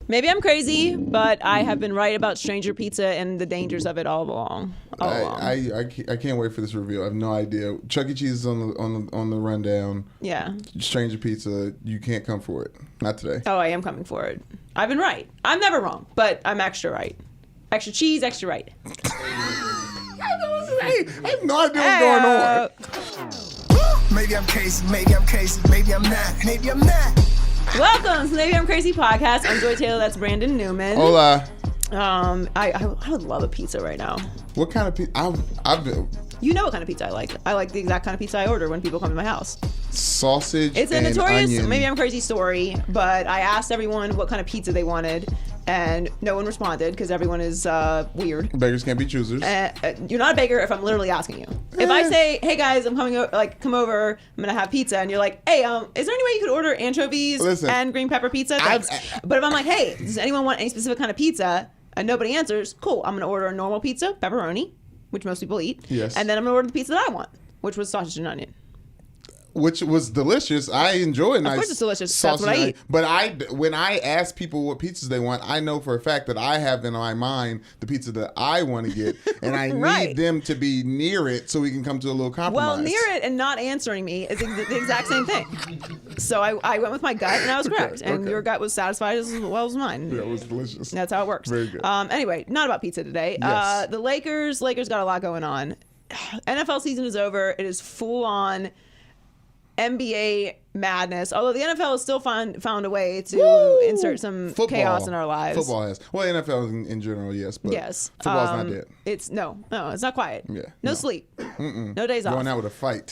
Maybe I'm crazy, but I have been right about Stranger Pizza and the dangers of it all along. I can't wait for this reveal. I have no idea. Chuck E. Cheese is on the rundown. Yeah. Stranger Pizza, you can't come for it. Not today. Oh, I am coming for it. I've been right. I'm never wrong, but I'm extra right. Extra cheese, extra right. I have no idea what's going on. Maybe I'm crazy, maybe I'm not. Welcome to the Maybe I'm Crazy podcast. I'm Joy Taylor, that's Brandon Newman. Hola. I would love a pizza right now. What kind of pizza? You know what kind of pizza I like. I like the exact kind of pizza I order when people come to my house. Sausage. It's a and notorious onion. Maybe I'm Crazy story, but I asked everyone what kind of pizza they wanted, and no one responded because everyone is weird. Beggars can't be choosers. You're not a beggar if I'm literally asking you. If I say, "Hey guys, I'm coming over, come over, I'm gonna have pizza," and you're like, "Hey, is there any way you could order anchovies and green pepper pizza?" Thanks. But if I'm like, "Hey, does anyone want any specific kind of pizza?" and nobody answers, cool. I'm gonna order a normal pizza, pepperoni, which most people eat. Yes. And then I'm gonna order the pizza that I want, which was sausage and onion. Which was delicious. I enjoy nice. Of course it's delicious. That's what I eat. But when I ask people what pizzas they want, I know for a fact that I have in my mind the pizza that I want to get, and I Right. need them to be near it so we can come to a little compromise. Well, near it and not answering me is the exact same thing. So I went with my gut, and I was correct. And your gut was satisfied as well as mine. Yeah, it was delicious. That's how it works. Very good. Anyway, not about pizza today. Yes. The Lakers got a lot going on. NFL season is over. It is full on NBA madness. Although the NFL has still found a way to insert some chaos in our lives. Football has. Well, NFL in general, yes. But yes. Football's not dead. It's not quiet. Yeah. No sleep. No days off. Going out with a fight.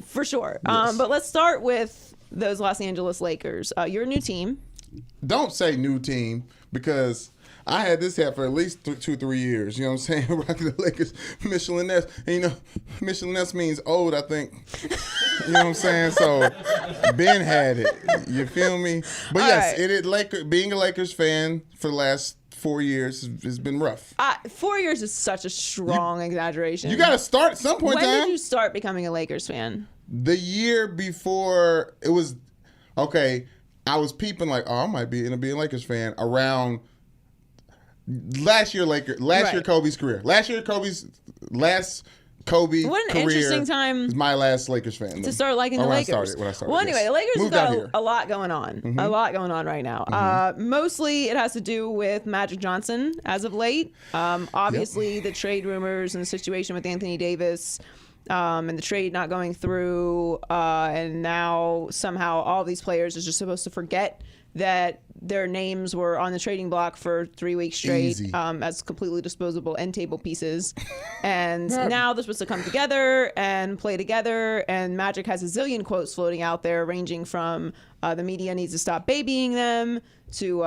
For sure. Yes. But let's start with those Los Angeles Lakers. You're a new team. Don't say new team because I had this hat for at least 2-3 years. You know what I'm saying? Rocking the Lakers, Michelin-esque. And Michelin-esque means old, I think. You know what I'm saying? So Ben had it. You feel me? But yes, right. Being a Lakers fan for the last 4 years has been rough. 4 years is such a strong exaggeration. You got to start at some point in time. When did you start becoming a Lakers fan? The year before it was, okay, I was peeping like, I might be a Lakers fan around last year Kobe's career. Last Kobe what an career interesting time is my last Lakers fan. To start liking the Lakers. When I started, well, anyway, the Lakers have got a lot going on. Mm-hmm. A lot going on right now. Mostly it has to do with Magic Johnson as of late. Obviously, the trade rumors and the situation with Anthony Davis and the trade not going through. And now somehow all these players are just supposed to forget that their names were on the trading block for 3 weeks straight as completely disposable end table pieces. And now they're supposed to come together and play together. And Magic has a zillion quotes floating out there ranging from the media needs to stop babying them to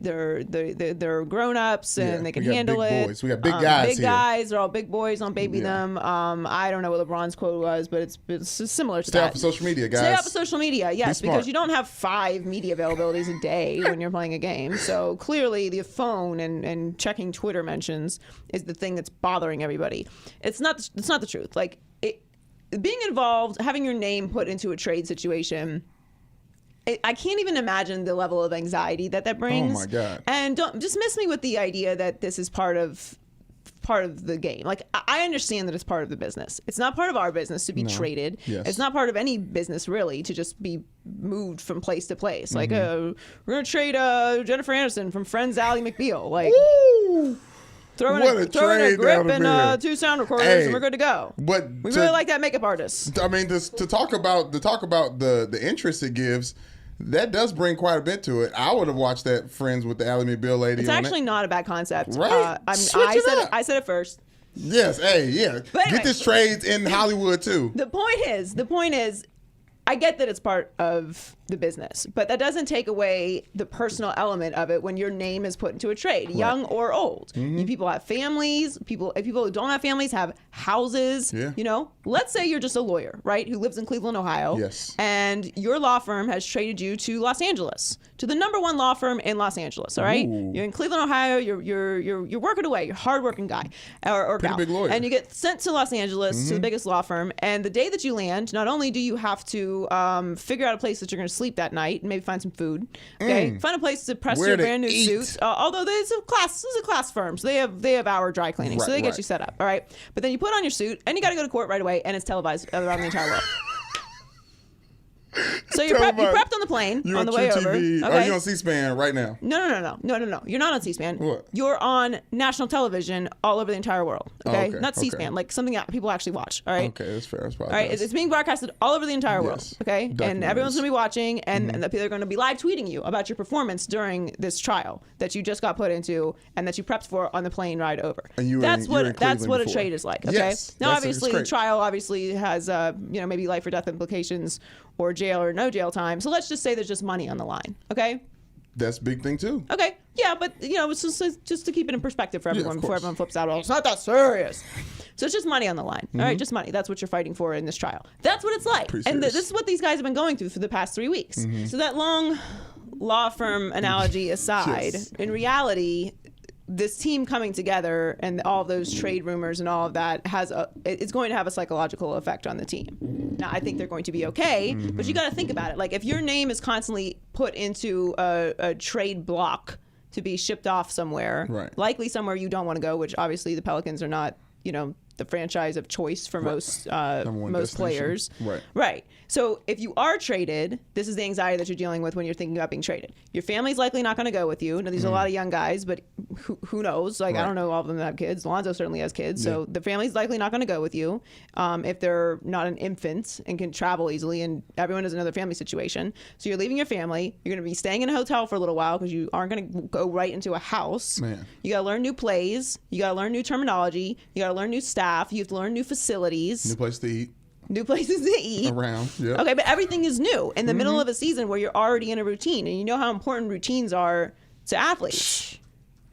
they're grown-ups and they can handle it. Boys. We got big guys Big guys. They're all big boys. Don't baby them. I don't know what LeBron's quote was, but it's similar to that. Stay off of social media, guys. Stay off of social media, yes, because you don't have 5 media availabilities a day when you're playing a game. So clearly the phone and checking Twitter mentions is the thing that's bothering everybody. It's not the truth. Like being involved, having your name put into a trade situation, I can't even imagine the level of anxiety that brings. Oh my God. And don't dismiss me with the idea that this is part of the game. Like, I understand that it's part of the business. It's not part of our business to be traded. Yes. It's not part of any business really to just be moved from place to place. Like, we're going to trade Jennifer Aniston from Friends Ally McBeal. Like, throw in a grip and 2 sound recorders and we're good to go. But we really like that makeup artist. I mean, to talk about the interest it gives, that does bring quite a bit to it. I would have watched that Friends with the Ally McBeal lady. It's actually not a bad concept. Right? I said it first. Yes. Hey, yeah. But anyway, get this trades in Hollywood too. The point is, I get that it's part of the business, but that doesn't take away the personal element of it when your name is put into a trade, young or old. You people have families. If people who don't have families have houses. Yeah. You know, let's say you're just a lawyer, right, who lives in Cleveland, Ohio. Yes. And your law firm has traded you to Los Angeles, to the #1 law firm in Los Angeles. All right, you're in Cleveland, Ohio. You're working away. You're a hardworking guy or Pretty gal, big lawyer. and you get sent to Los Angeles to the biggest law firm. And the day that you land, not only do you have to to figure out a place that you're going to sleep that night and maybe find some food. Okay, find a place to press your brand new suits. Although this is a class firm, so they have hour dry cleaning, so they get you set up. All right, but then you put on your suit and you got to go to court right away, and it's televised around the entire world. So you prepped on the plane on the way over. Okay? Are you on C-SPAN right now? No. You're not on C-SPAN. What? You're on national television all over the entire world. Okay, not C-SPAN, like something that people actually watch. All right. Okay, that's fair. That's probably all right. It's being broadcasted all over the entire world. Yes. Okay, and everyone's gonna be watching, and the people are gonna be live tweeting you about your performance during this trial that you just got put into and that you prepped for on the plane ride over. And that's what a trade is like. Okay. Yes, now, obviously, the trial obviously has maybe life or death implications, or jail or no jail time. So let's just say there's just money on the line. Okay. That's a big thing too. Okay. Yeah, but it's just to keep it in perspective for everyone before everyone flips out. It's not that serious. So it's just money on the line. All right, just money. That's what you're fighting for in this trial. That's what it's like. And this is what these guys have been going through for the past 3 weeks. So that long law firm analogy aside, in reality, this team coming together and all those trade rumors and all of that it's going to have a psychological effect on the team. Now, I think they're going to be okay, but you got to think about it. Like, if your name is constantly put into a trade block to be shipped off somewhere, likely somewhere you don't want to go, which obviously the Pelicans are not, the franchise of choice for most players. Right. So if you are traded, this is the anxiety that you're dealing with when you're thinking about being traded. Your family's likely not going to go with you. Now, there's a lot of young guys, but who knows? Like, I don't know all of them that have kids. Lonzo certainly has kids. So the family's likely not going to go with you if they're not an infant and can travel easily, and everyone has another family situation. So you're leaving your family. You're going to be staying in a hotel for a little while because you aren't going to go right into a house. You got to learn new plays. You got to learn new terminology. You got to learn new staff. You have to learn new facilities. New place to eat. New places to eat. Around, yeah. Okay, but everything is new in the middle of a season where you're already in a routine, and you know how important routines are to athletes.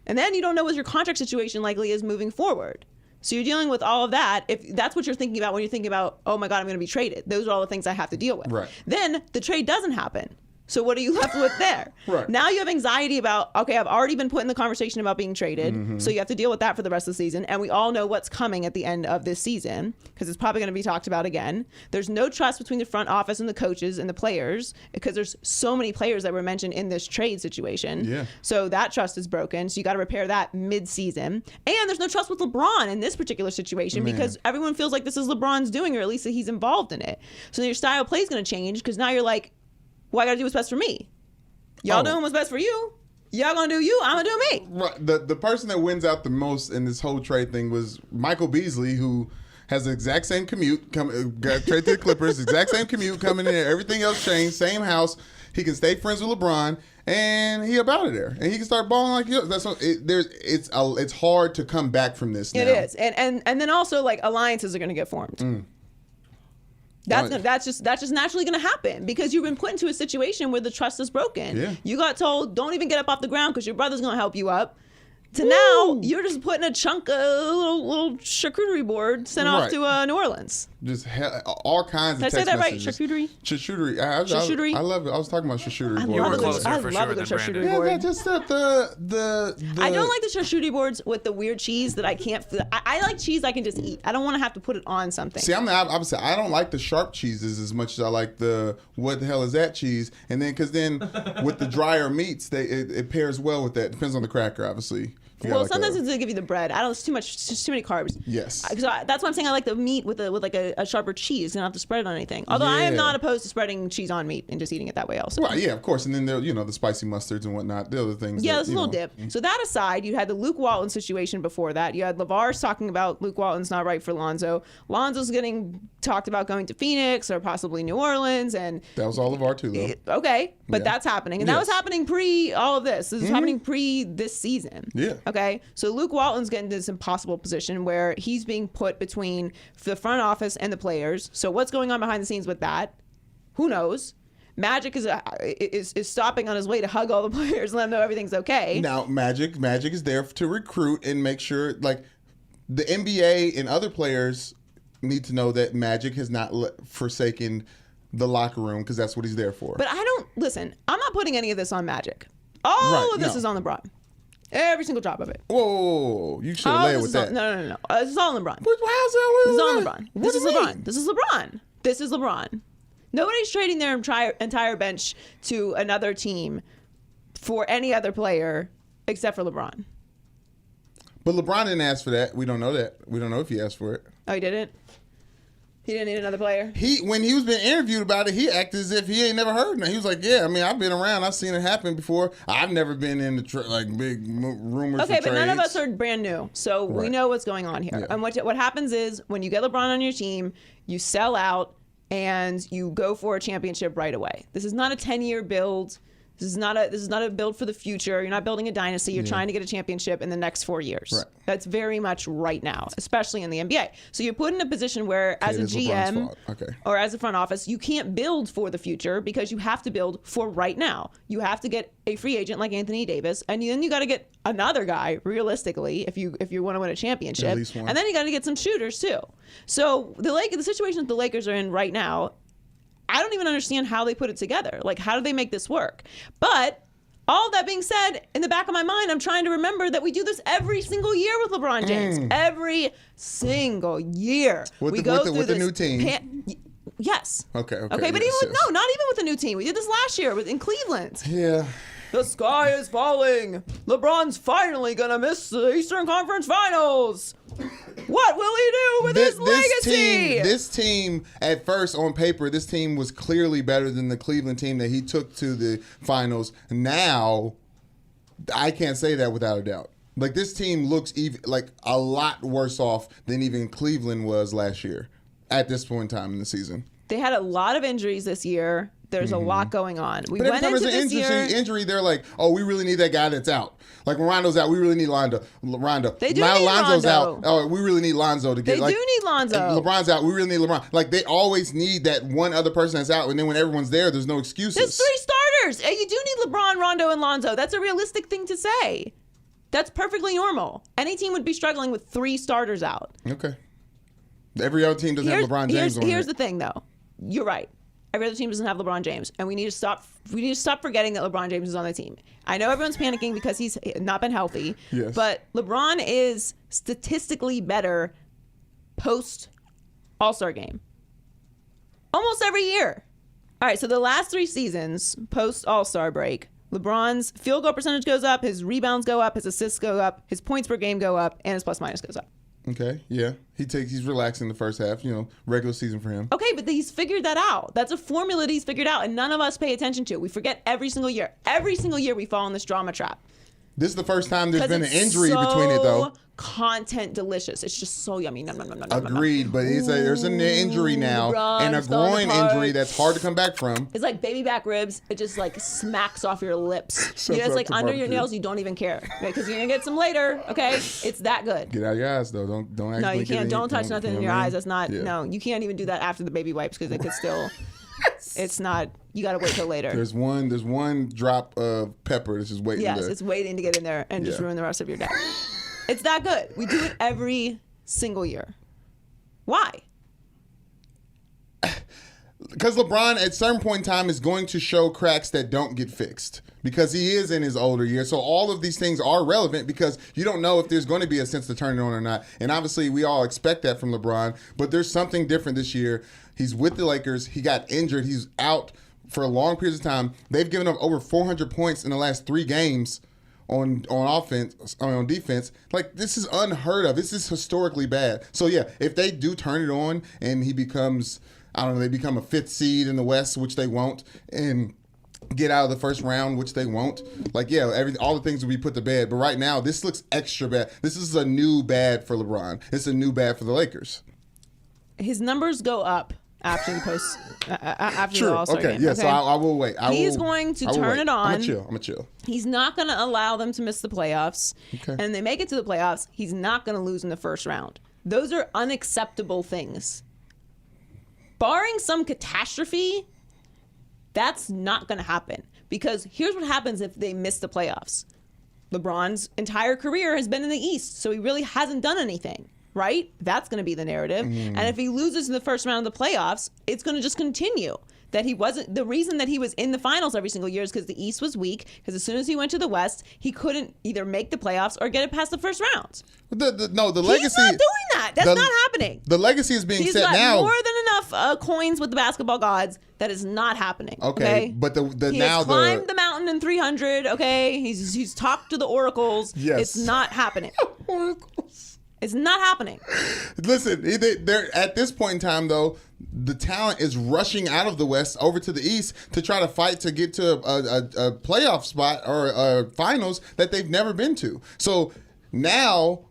And then you don't know what your contract situation likely is moving forward. So you're dealing with all of that. If that's what you're thinking about when you're thinking about, oh my God, I'm going to be traded. Those are all the things I have to deal with. Right. Then the trade doesn't happen. So what are you left with there? Now you have anxiety about, okay, I've already been put in the conversation about being traded. So you have to deal with that for the rest of the season. And we all know what's coming at the end of this season because it's probably going to be talked about again. There's no trust between the front office and the coaches and the players because there's so many players that were mentioned in this trade situation. So that trust is broken. So you got to repair that mid-season. And there's no trust with LeBron in this particular situation because everyone feels like this is LeBron's doing, or at least that he's involved in it. So your style of play is going to change because now you're like, well, I got to do what's best for me. Y'all doing what's best for you. Y'all going to do you. I'm going to do me. Right. The person that wins out the most in this whole trade thing was Michael Beasley, who has the exact same commute, got traded to the Clippers, exact same commute coming in there. Everything else changed, same house. He can stay friends with LeBron, and he about it there, and he can start balling like you. It's hard to come back from this now. It is, and then also like alliances are going to get formed. That's just naturally going to happen because you've been put into a situation where the trust is broken. You got told, don't even get up off the ground because your brother's going to help you up. To now, you're just putting a chunk of little charcuterie board sent off to New Orleans. Just all kinds of text messages. Did I say that right? Charcuterie? Charcuterie? I love it. I was talking about charcuterie board. I love a good charcuterie board. Yeah, just the I don't like the charcuterie boards with the weird cheese that I can't. I like cheese I can just eat. I don't want to have to put it on something. See, I'm the opposite. I don't like the sharp cheeses as much as I like the what the hell is that cheese. And then because with the drier meats, it pairs well with that. Depends on the cracker, obviously. Well, sometimes they give you the bread. It's too much. It's just too many carbs. Yes. That's why I'm saying I like the meat with like a sharper cheese. You don't have to spread it on anything. Although I am not opposed to spreading cheese on meat and just eating it that way also. Right. Yeah. Of course. And then there, the spicy mustards and whatnot. The other things. Yeah, it's a little dip. So that aside, you had the Luke Walton situation before that. You had LeVar's talking about Luke Walton's not right for Lonzo. Lonzo's getting talked about going to Phoenix or possibly New Orleans, and that was all LeVar too, though. Okay, but that's happening, and that was happening pre all of this. This is happening pre this season. Yeah. Okay, so Luke Walton's getting to this impossible position where he's being put between the front office and the players. So what's going on behind the scenes with that? Who knows? Magic is stopping on his way to hug all the players and let them know everything's okay. Now, Magic is there to recruit and make sure, like, the NBA and other players need to know that Magic has not forsaken the locker room because that's what he's there for. But listen, I'm not putting any of this on Magic. All of this is on LeBron. Every single drop of it. Whoa. You should have led with that. No. This is all LeBron. How's that? This is all LeBron. This is LeBron. This is LeBron. Nobody's trading their entire bench to another team for any other player except for LeBron. But LeBron didn't ask for that. We don't know that. We don't know if he asked for it. Oh, he didn't? He didn't need another player? When he was being interviewed about it, he acted as if he ain't never heard it. He was like, yeah, I mean, I've been around. I've seen it happen before. I've never been in the big rumors Okay, for but trades. none of us are brand new, so we Right. know what's going on here. Yeah. And what happens is when you get LeBron on your team, you sell out and you go for a championship right away. This is not a 10-year build. This is not a build for the future. You're not building a dynasty. You're trying to get a championship in the next 4 years. Right. That's very much right now, especially in the NBA. So you're put in a position where, as a it is LeBron's GM fault. Okay. or as a front office, you can't build for the future because you have to build for right now. You have to get a free agent like Anthony Davis, and then you got to get another guy realistically if you want to win a championship. At least one. And then you got to get some shooters too. So the situation that the Lakers are in right now, I don't even understand how they put it together. Like, how do they make this work? But all that being said, in the back of my mind, I'm trying to remember that we do this every single year with LeBron James. Every single year. With we the- go with the- through with the this new team? Yes. Okay, But even yes, with, yes. no, not even with the new team. We did this last year in Cleveland. Yeah. The sky is falling. LeBron's finally going to miss the Eastern Conference Finals. What will he do with his legacy? This team, at first on paper, this team was clearly better than the Cleveland team that he took to the finals. Now, I can't say that without a doubt. Like, this team looks even like a lot worse off than even Cleveland was last year at this point in time in the season. They had a lot of injuries this year. There's a lot going on. We But every went time into there's an this year. injury, they're like, "Oh, we really need that guy that's out." Like when Rondo's out, we really need Rondo. They do now need Lonzo's Rondo. out. Oh, we really need Lonzo to get. They like, do need Lonzo. LeBron's out. We really need LeBron. Like they always need that one other person that's out, and then when everyone's there's no excuses. There's 3 starters. And you do need LeBron, Rondo, and Lonzo. That's a realistic thing to say. That's perfectly normal. Any team would be struggling with 3 starters out. Okay. Every other team doesn't have LeBron James on Here's it. the thing, though. You're right. Every other team doesn't have LeBron James, and we need to stop forgetting that LeBron James is on the team. I know everyone's panicking because he's not been healthy, Yes. but LeBron is statistically better post All-Star game. Almost every year. All right, so the last 3 seasons post All-Star break, LeBron's field goal percentage goes up, his rebounds go up, his assists go up, his points per game go up, and his plus minus goes up. Okay, yeah. He's relaxing the first half, regular season for him. Okay, but he's figured that out. That's a formula that he's figured out, and none of us pay attention to. We forget every single year. Every single year we fall in this drama trap. This is the first time there's 'Cause been an it's injury so between it, though. Content delicious. It's just so yummy. Nom, nom, nom, nom, nom, nom. Agreed, but there's an injury now, and a Ron's falling groin apart. injury that's hard to come back from. It's like baby back ribs. It just like smacks off your lips. Shuts It's up like to under your barbecue. nails. You don't even care because you're gonna get some later. Okay, it's that good. Get out of your eyes, though. Don't actually No, you get can't. it. Don't touch nothing in your eyes. That's not. Yeah. No, you can't even do that after the baby wipes because it could still. It's not. You got to wait till later. There's one drop of pepper that's just waiting. Yes, to, it's waiting to get in there and just Yeah. ruin the rest of your day. It's that good. We do it every single year. Why? Because LeBron at certain point in time is going to show cracks that don't get fixed because he is in his older years. So all of these things are relevant because you don't know if there's going to be a sense to turn it on or not. And obviously we all expect that from LeBron, but there's something different this year. He's with the Lakers. He got injured. He's out for a long period of time. They've given up over 400 points in the last 3 games on offense, on defense. Like, this is unheard of. This is historically bad. So yeah, if they do turn it on and he becomes, I don't know, they become a 5th seed in the West, which they won't, and get out of the first round, which they won't. Like, yeah, all the things will be put to bed. But right now, this looks extra bad. This is a new bad for LeBron. It's a new bad for the Lakers. His numbers go up after the post after the All-Star Okay. game. Yeah. So I will wait. He's going to turn it on. I'm gonna chill. He's not going to allow them to miss the playoffs. Okay. And they make it to the playoffs. He's not going to lose in the first round. Those are unacceptable things. Barring some catastrophe, that's not going to happen. Because here's what happens if they miss the playoffs. LeBron's entire career has been in the East, so he really hasn't done anything. Right? That's going to be the narrative. And if he loses in the first round of the playoffs, it's going to just continue. That he wasn't, the reason that he was in the finals every single year is because the East was weak. Because as soon as he went to the West, he couldn't either make the playoffs or get it past the first round. The legacy. He's not doing that. That's not happening. The legacy is being He's set got now. more than enough coins with the basketball gods. That is not happening. Okay, but he has climbed the mountain in 300. Okay, he's talked to the oracles. Yes, it's not happening. Oracles. It's not happening. Listen, they're at this point in time though. The talent is rushing out of the West over to the East to try to fight to get to a playoff spot or finals that they've never been to. So now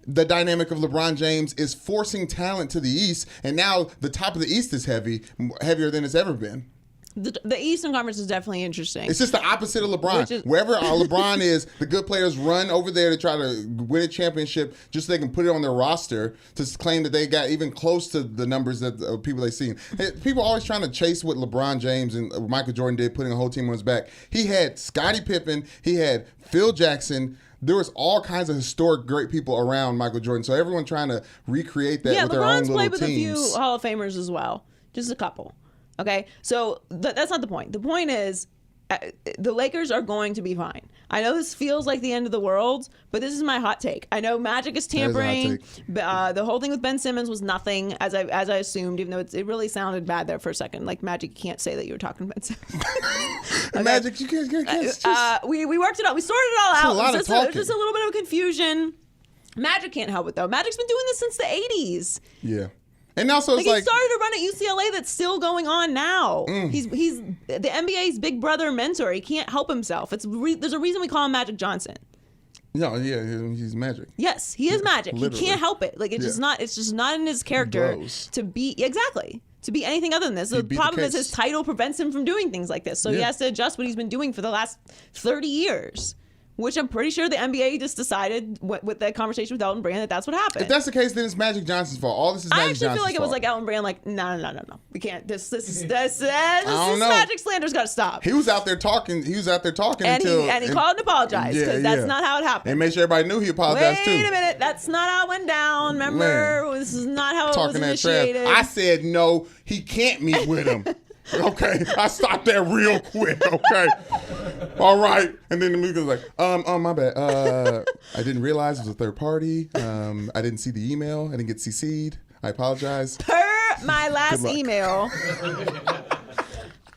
the dynamic of LeBron James is forcing talent to the East, and now the top of the East is heavier than it's ever been. The Eastern Conference is definitely interesting. It's just the opposite of LeBron. Wherever LeBron is, the good players run over there to try to win a championship just so they can put it on their roster to claim that they got even close to the numbers that people they've seen. People are always trying to chase what LeBron James and Michael Jordan did, putting a whole team on his back. He had Scottie Pippen. He had Phil Jackson. There was all kinds of historic great people around Michael Jordan. So everyone trying to recreate that with their own little teams. Yeah, LeBron's played with a few Hall of Famers as well. Just a couple. Okay, so that's not the point. The point is the Lakers are going to be fine. I know this feels like the end of the world, but this is my hot take. I know Magic is tampering. The whole thing with Ben Simmons was nothing, as I assumed, even though it really sounded bad there for a second. Like, Magic, you can't say that you were talking to Ben Simmons. Okay. Magic, you can't we worked it out. We sorted it all out. A lot of talking. Just a little bit of confusion. Magic can't help it, though. Magic's been doing this since the 80s. Yeah. And also, it's like he started a run at UCLA that's still going on now. He's the NBA's big brother mentor. He can't help himself. There's a reason we call him Magic Johnson. No, yeah, he's Magic. Yes, he is Magic. Literally. He can't help it. Like it's just not in his character to be anything other than this. The problem is his title prevents him from doing things like this. So he has to adjust what he's been doing for the last 30 years. Which I'm pretty sure the NBA just decided with that conversation with Elton Brand that's what happened. If that's the case, then it's Magic Johnson's fault. All this is Magic Johnson's fault. I actually feel like it was like Elton Brand, like, no. We can't. This Magic slander's got to stop. He was out there talking. He called and apologized because that's not how it happened. And made sure everybody knew he apologized too. Wait a minute, that's not how it went down. Remember, this is not how it was initiated. I said no. He can't meet with him. Okay, I stopped that real quick. Okay, all right. And then the movie was like, my bad. I didn't realize it was a third party. I didn't see the email. I didn't get CC'd. I apologize. Per my last email.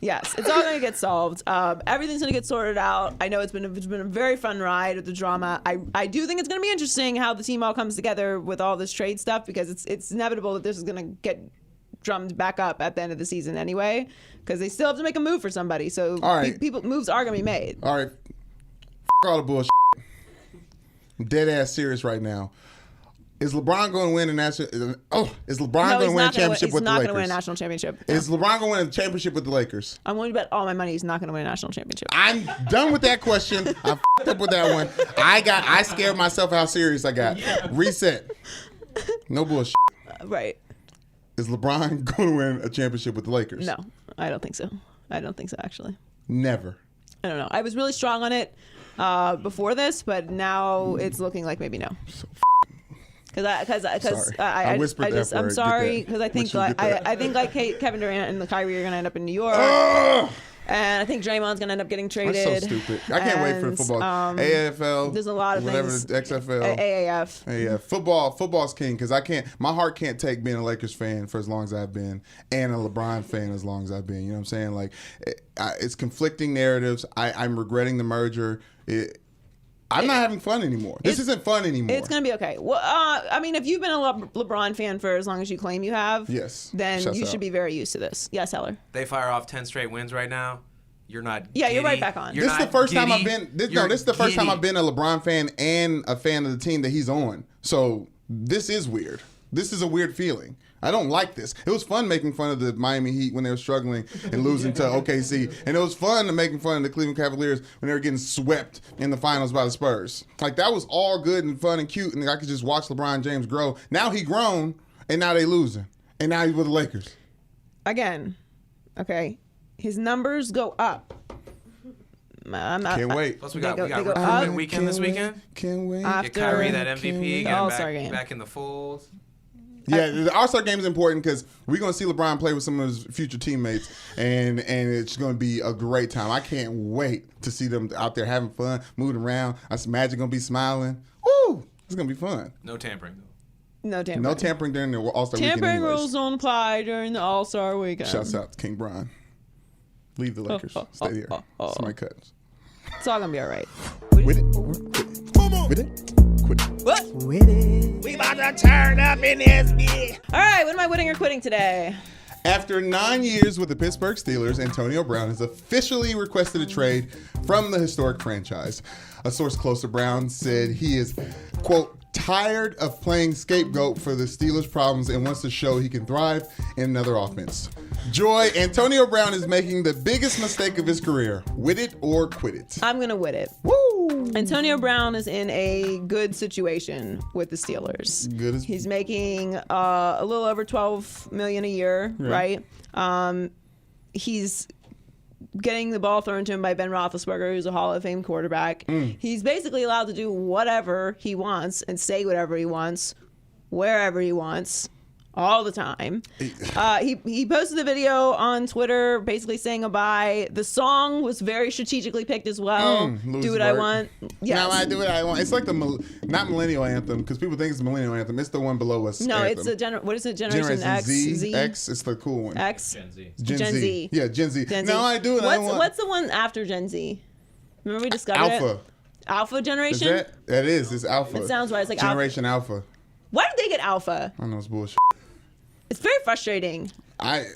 Yes, it's all going to get solved. Everything's going to get sorted out. I know it's been a very fun ride with the drama. I do think it's going to be interesting how the team all comes together with all this trade stuff because it's inevitable that this is going to get drummed back up at the end of the season anyway, because they still have to make a move for somebody. So moves are gonna be made. All right, all the bullshit. I'm dead ass serious right now. Is LeBron going to win a national? Is LeBron going to win a championship with the Lakers? He's not going to win a national championship. No. Is LeBron going to win a championship with the Lakers? I'm willing to bet all my money he's not going to win a national championship. I'm done with that question. I f***ed up with that one. I scared myself how serious I got. Reset. No bullshit. Right. Is LeBron going to win a championship with the Lakers? No, I don't think so. Actually. Never. I don't know. I was really strong on it before this, but now it's looking like maybe no. I'm sorry because I think Kevin Durant and the Kyrie are going to end up in New York. And I think Draymond's going to end up getting traded. That's so stupid. I can't wait for the football. AFL. There's a lot of things. XFL. AAF. Football's king because my heart can't take being a Lakers fan for as long as I've been and a LeBron fan as long as I've been. You know what I'm saying? Like, it's conflicting narratives. I'm regretting the merger. I'm not having fun anymore. This isn't fun anymore. It's going to be okay. Well, I mean, if you've been a LeBron fan for as long as you claim you have, then you should be very used to this. Yes, Heller. They fire off 10 straight wins right now. You're not. Yeah, you're right back on. This is the first time I've been. This is the first time I've been a LeBron fan and a fan of the team that he's on. So this is weird. This is a weird feeling. I don't like this. It was fun making fun of the Miami Heat when they were struggling and losing to OKC. And it was fun making fun of the Cleveland Cavaliers when they were getting swept in the finals by the Spurs. Like, that was all good and fun and cute, and I could just watch LeBron James grow. Now he grown, and now they losing. And now he's with the Lakers. Again, okay, his numbers go up. Can't wait. Plus, we got recruitment weekend this weekend. Can't wait. Get Kyrie that MVP, get him back in the fold. Yeah, the All-Star game is important because we're going to see LeBron play with some of his future teammates, and it's going to be a great time. I can't wait to see them out there having fun, moving around. I see Magic going to be smiling. Woo! It's going to be fun. No tampering, though. No tampering. No tampering during the All-Star weekend. Tampering anyways. rules don't apply during the All-Star weekend. Shouts out to King Brian. Leave the Lakers. Stay here. Somebody cuts. It's all gonna be all right. With it or quit it? With it? Quit it. What? With it. We about to turn up in this bitch. All right, what am I winning or quitting today? After 9 years with the Pittsburgh Steelers, Antonio Brown has officially requested a trade from the historic franchise. A source close to Brown said he is, quote, tired of playing scapegoat for the Steelers' problems and wants to show he can thrive in another offense. Joy, Antonio Brown is making the biggest mistake of his career. With it or quit it? I'm gonna win it. Woo! Antonio Brown is in a good situation with the Steelers. Good as He's making a little over $12 million a year, right? He's getting the ball thrown to him by Ben Roethlisberger, who's a Hall of Fame quarterback. He's basically allowed to do whatever he wants and say whatever he wants, wherever he wants, all the time. He posted a video on Twitter basically saying goodbye. The song was very strategically picked as well. Do What I Want. Yes. Now I do what I want. It's like the not millennial anthem, because people think it's the millennial anthem. It's the one below us. No, anthem. it's what is it? Generation X, Z. X. It's the cool one. X. Gen Z. Gen Gen Z. Z. Yeah, Gen Z. Gen Z. Now I do what I want. What's the one after Gen Z? Remember we discovered Alpha. it? Alpha Is generation? that is. It's Alpha. It sounds right. It's like Generation Alpha. Why did they get Alpha? I know it's bullshit. It's very frustrating. Because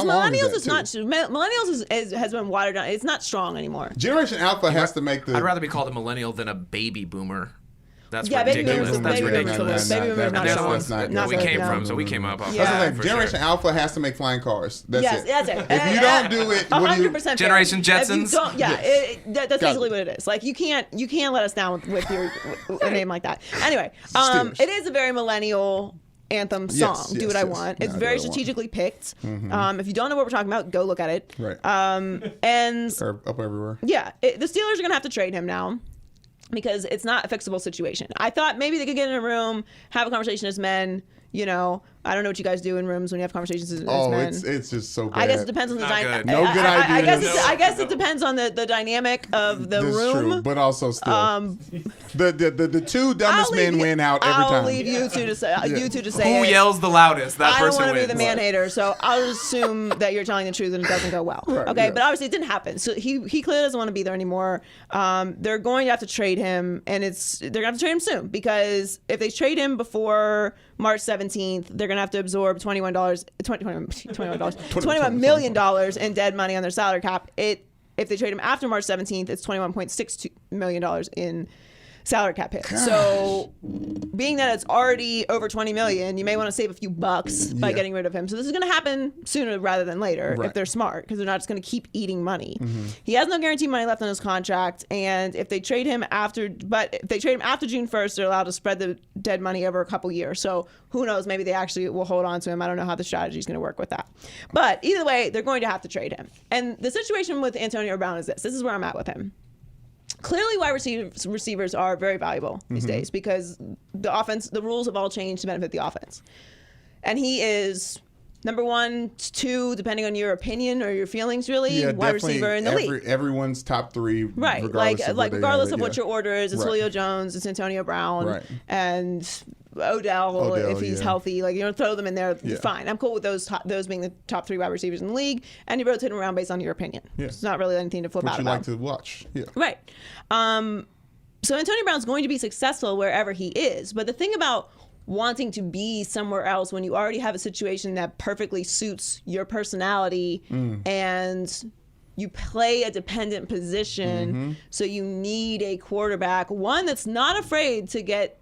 Millennials is not. Millennials has been watered down. It's not strong anymore. Generation Alpha has to make the. I'd rather be called a millennial than a baby boomer. That's baby ridiculous. boomers. That's Baby ridiculous. boomers not strong. Where we Not came strong. from, so we came up. Yeah. For Generation sure. Alpha has to make flying cars. That's Yes, it. that's it. If you don't do it, what do you? 100% fair. Generation Jetsons? If you don't, that's Got basically it. what it is. Like you can't let us down with your a name like that. Anyway, Steelers. it is a very millennial anthem song. Yes, Do yes, What I yes. Want. No, It's I do very what I want. strategically picked. If you don't know what we're talking about, go look at it. Right. And Or up everywhere. yeah, the Steelers are gonna have to trade him now, because it's not a fixable situation. I thought maybe they could get in a room, have a conversation as men. You know, I don't know what you guys do in rooms when you have conversations as men. It's just so bad. I guess it depends on the Not dynamic. good. No good ideas. I guess it depends on the dynamic of the That's room. true, but also still, the two dumbest men win out every time. I'll leave you two to say. You two to say. Who it. yells the loudest? That I don't person want to be wins. the man hater, so I'll just assume that you're telling the truth and it doesn't go well. Right, Okay, yeah. but obviously it didn't happen. So he clearly doesn't want to be there anymore. They're going to have to trade him, and they're going to have to trade him soon, because if they trade him before March 17th, they're going to have to absorb $21 million in dead money on their salary cap. If they trade him after March 17th, it's $21.62 million in salary cap hit. So being that it's already over $20 million, you may want to save a few bucks by Yeah. getting rid of him. So this is going to happen sooner rather than later Right. if they're smart, because they're not just going to keep eating money. He has no guaranteed money left on his contract, and if they trade him after June 1st, they're allowed to spread the dead money over a couple years. So who knows? Maybe they actually will hold on to him. I don't know how the strategy is going to work with that. But either way, they're going to have to trade him. And the situation with Antonio Brown is this. This is where I'm at with him. Clearly, wide receivers are very valuable these days, because the rules have all changed to benefit the offense. And he is number 1, 2, depending on your opinion or your feelings, really, wide receiver in the league. Everyone's top 3, Right, regardless of what your order is, it's Julio Jones, it's Antonio Brown, and Odell if he's healthy. Like, throw them in there, fine. I'm cool with those being the top 3 wide receivers in the league, and you rotate them around based on your opinion. Yeah. It's not really anything to flip out about. What you like to watch. Yeah. Right. So Antonio Brown's going to be successful wherever he is, but the thing about wanting to be somewhere else when you already have a situation that perfectly suits your personality and you play a dependent position, so you need a quarterback, one that's not afraid to get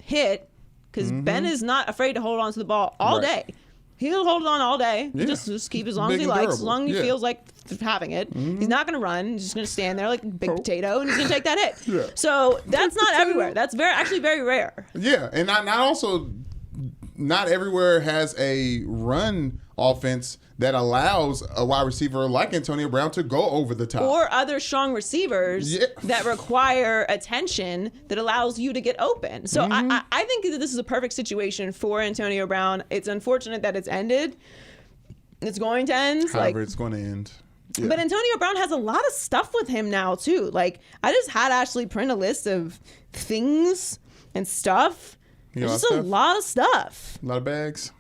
hit, because Ben is not afraid to hold on to the ball all day. He'll hold on all day. Yeah. Just keep as long as Big he and likes, durable. as long as he feels like having it. He's not going to run. He's just going to stand there like a big potato, and he's going to take that hit. Yeah. So that's not everywhere. That's actually very rare. Yeah, and not everywhere has a run offense that allows a wide receiver like Antonio Brown to go over the top. Or other strong receivers that require attention that allows you to get open. So I think that this is a perfect situation for Antonio Brown. It's unfortunate that it's ended. It's going to end. However, it's going to end. Yeah. But Antonio Brown has a lot of stuff with him now, too. Like, I just had Ashley print a list of things and stuff You got It's just a lot of stuff. A lot of bags.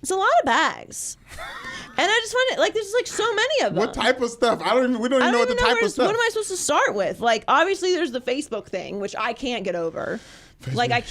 It's a lot of bags. And I just find it like there's like so many of them. What type of stuff? We don't even know what the type of stuff. What am I supposed to start with? Like obviously there's the Facebook thing, which I can't get over. Facebook. Like I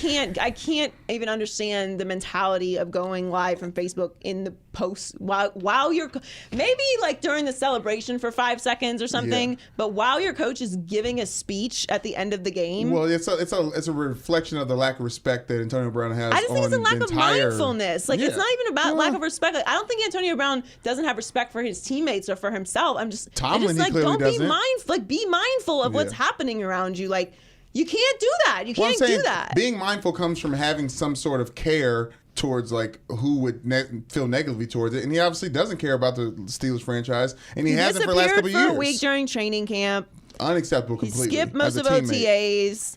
can't even understand the mentality of going live from Facebook in the post while you're maybe like during the celebration for 5 seconds or something, but while your coach is giving a speech at the end of the game. Well, it's a reflection of the lack of respect that Antonio Brown has. I just think it's a lack of mindfulness. Like it's not even about lack of respect. Like, I don't think Antonio Brown doesn't have respect for his teammates or for himself. Tomlin, like he don't doesn't. be mindful. Like be mindful of what's happening around you. Like. You can't do that. You can't do that. Being mindful comes from having some sort of care towards like who would feel negatively towards it, and he obviously doesn't care about the Steelers franchise, and he hasn't for the last couple of years. For a week during training camp. Unacceptable completely. He skipped most of OTAs.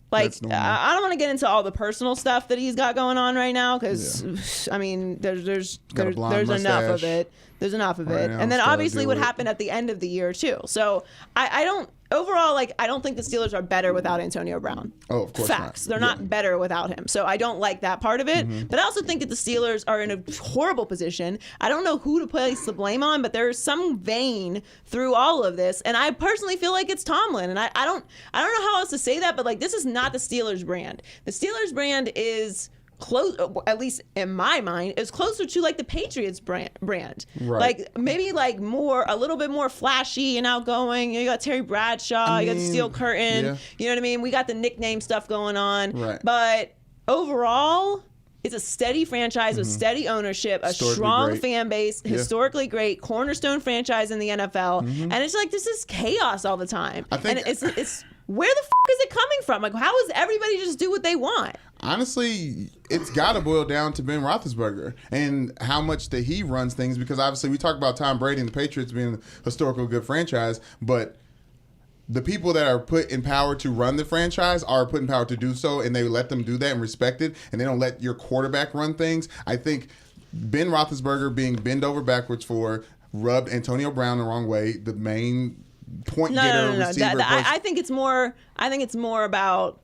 Like I don't want to get into all the personal stuff that he's got going on right now because I mean there's enough of it. There's enough of it, and then obviously what happened at the end of the year too. So I don't. Overall, like I don't think the Steelers are better without Antonio Brown. Oh, of course Facts. not. They're not better without him. So I don't like that part of it. But I also think that the Steelers are in a horrible position. I don't know who to place the blame on, but there's some vein through all of this. And I personally feel like it's Tomlin. And I don't know how else to say that, but like this is not the Steelers brand. The Steelers brand is close, at least in my mind, is closer to like the Patriots brand. Right. Like maybe like a little bit more flashy and outgoing. You got Terry Bradshaw, you got the Steel Curtain. You know what I mean? We got the nickname stuff going on. Right. But overall, it's a steady franchise with steady ownership, a strong fan base, historically great, cornerstone franchise in the NFL, and it's like this is chaos all the time. And it's where the is it coming from? Like, how does everybody just do what they want? Honestly, it's got to boil down to Ben Roethlisberger and how much that he runs things, because obviously we talk about Tom Brady and the Patriots being a historical good franchise, but the people that are put in power to run the franchise are put in power to do so, and they let them do that and respect it, and they don't let your quarterback run things. I think Ben Roethlisberger being bent over backwards for rubbed Antonio Brown the wrong way. The main point getter, receiver. I think it's more about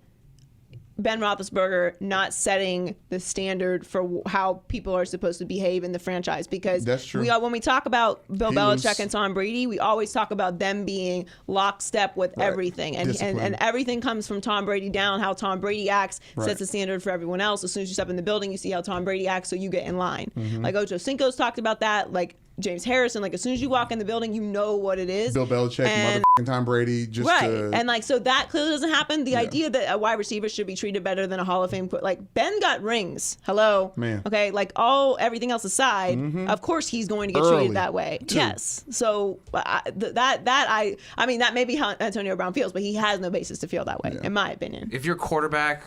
Ben Roethlisberger not setting the standard for how people are supposed to behave in the franchise, because that's true. When we talk about Bill Belichick and Tom Brady, we always talk about them being lockstep with everything, and everything comes from Tom Brady down. How Tom Brady acts sets the standard for everyone else. As soon as you step in the building, you see how Tom Brady acts, so you get in line. Like Ocho Cinco's talked about that. Like James Harrison, like as soon as you walk in the building, you know what it is. Bill Belichick, motherfucking Tom Brady, just and like so that clearly doesn't happen. The idea that a wide receiver should be treated better than a Hall of Fame, like Ben got rings. Hello, man. Okay, like everything else aside, of course he's going to get treated that way. Too. Yes. So that may be how Antonio Brown feels, but he has no basis to feel that way, in my opinion. If your quarterback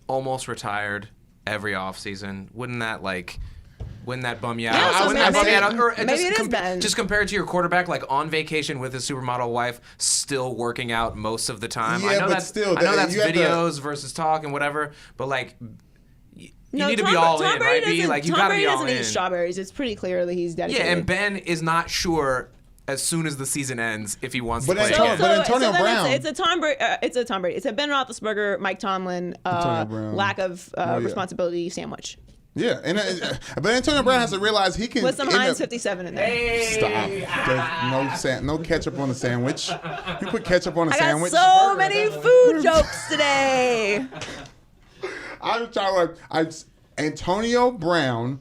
almost retired every offseason, wouldn't that bum you out? Yeah, maybe it is Ben. Just compared to your quarterback, like on vacation with his supermodel wife, still working out most of the time. Yeah, I know but that's still, I know that's videos versus talk and whatever, but like you need to be all in, right? You got to be all in. Tom Brady doesn't eat strawberries. It's pretty clear that he's dedicated. Yeah, and Ben is not sure as soon as the season ends if he wants to play again. But Antonio Brown. It's a Tom Brady. It's a Ben Roethlisberger, Mike Tomlin lack of responsibility sandwich. Yeah, but Antonio Brown has to realize he can. With some Heinz 57 in there. Hey. Stop. No ketchup on the sandwich. You put ketchup on a sandwich. I got so many food jokes today. I'm trying to. Antonio Brown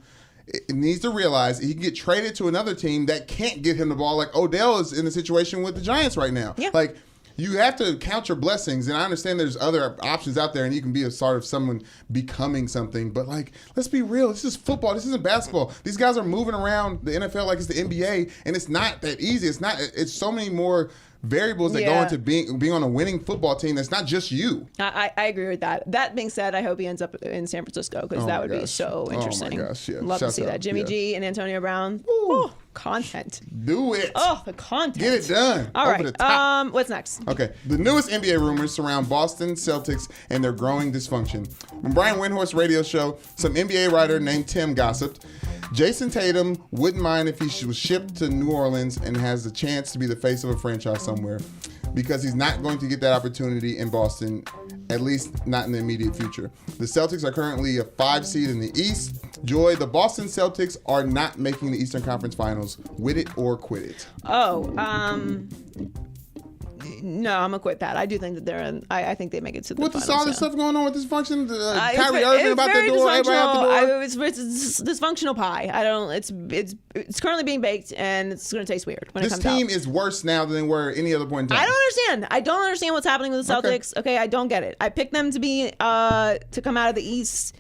needs to realize he can get traded to another team that can't get him the ball. Like Odell is in a situation with the Giants right now. Yeah. Like, you have to count your blessings, and I understand there's other options out there, and you can be a sort of someone becoming something. But like, let's be real. This is football. This isn't basketball. These guys are moving around the NFL like it's the NBA, and it's not that easy. It's not. It's so many more variables that go into being on a winning football team. That's not just you. I agree with that. That being said, I hope he ends up in San Francisco, because that would be so interesting. Oh my gosh, yeah. Love to see that. Jimmy G and Antonio Brown. Oh, content. Do it. Oh, the content. Get it done. All Over right. the top. What's next? Okay. The newest NBA rumors surround Boston Celtics and their growing dysfunction. On Brian Windhorst's radio show, some NBA writer named Tim gossiped. Jason Tatum wouldn't mind if he was shipped to New Orleans and has the chance to be the face of a franchise somewhere. because he's not going to get that opportunity in Boston, at least not in the immediate future. The Celtics are currently a 5 seed in the East. Joy, the Boston Celtics are not making the Eastern Conference Finals. With it or quit it? No, I'm gonna quit that. I do think that they're in. I think they make it to the finals. With all this stuff going on with dysfunction, Kyrie it's Irving about the door, everybody out the door. It's dysfunctional pie. I don't. It's currently being baked, and it's gonna taste weird when it comes out. This team is worse now than they were at any other point in time. I don't understand what's happening with the Celtics. Okay, I don't get it. I picked them to be to come out of the East.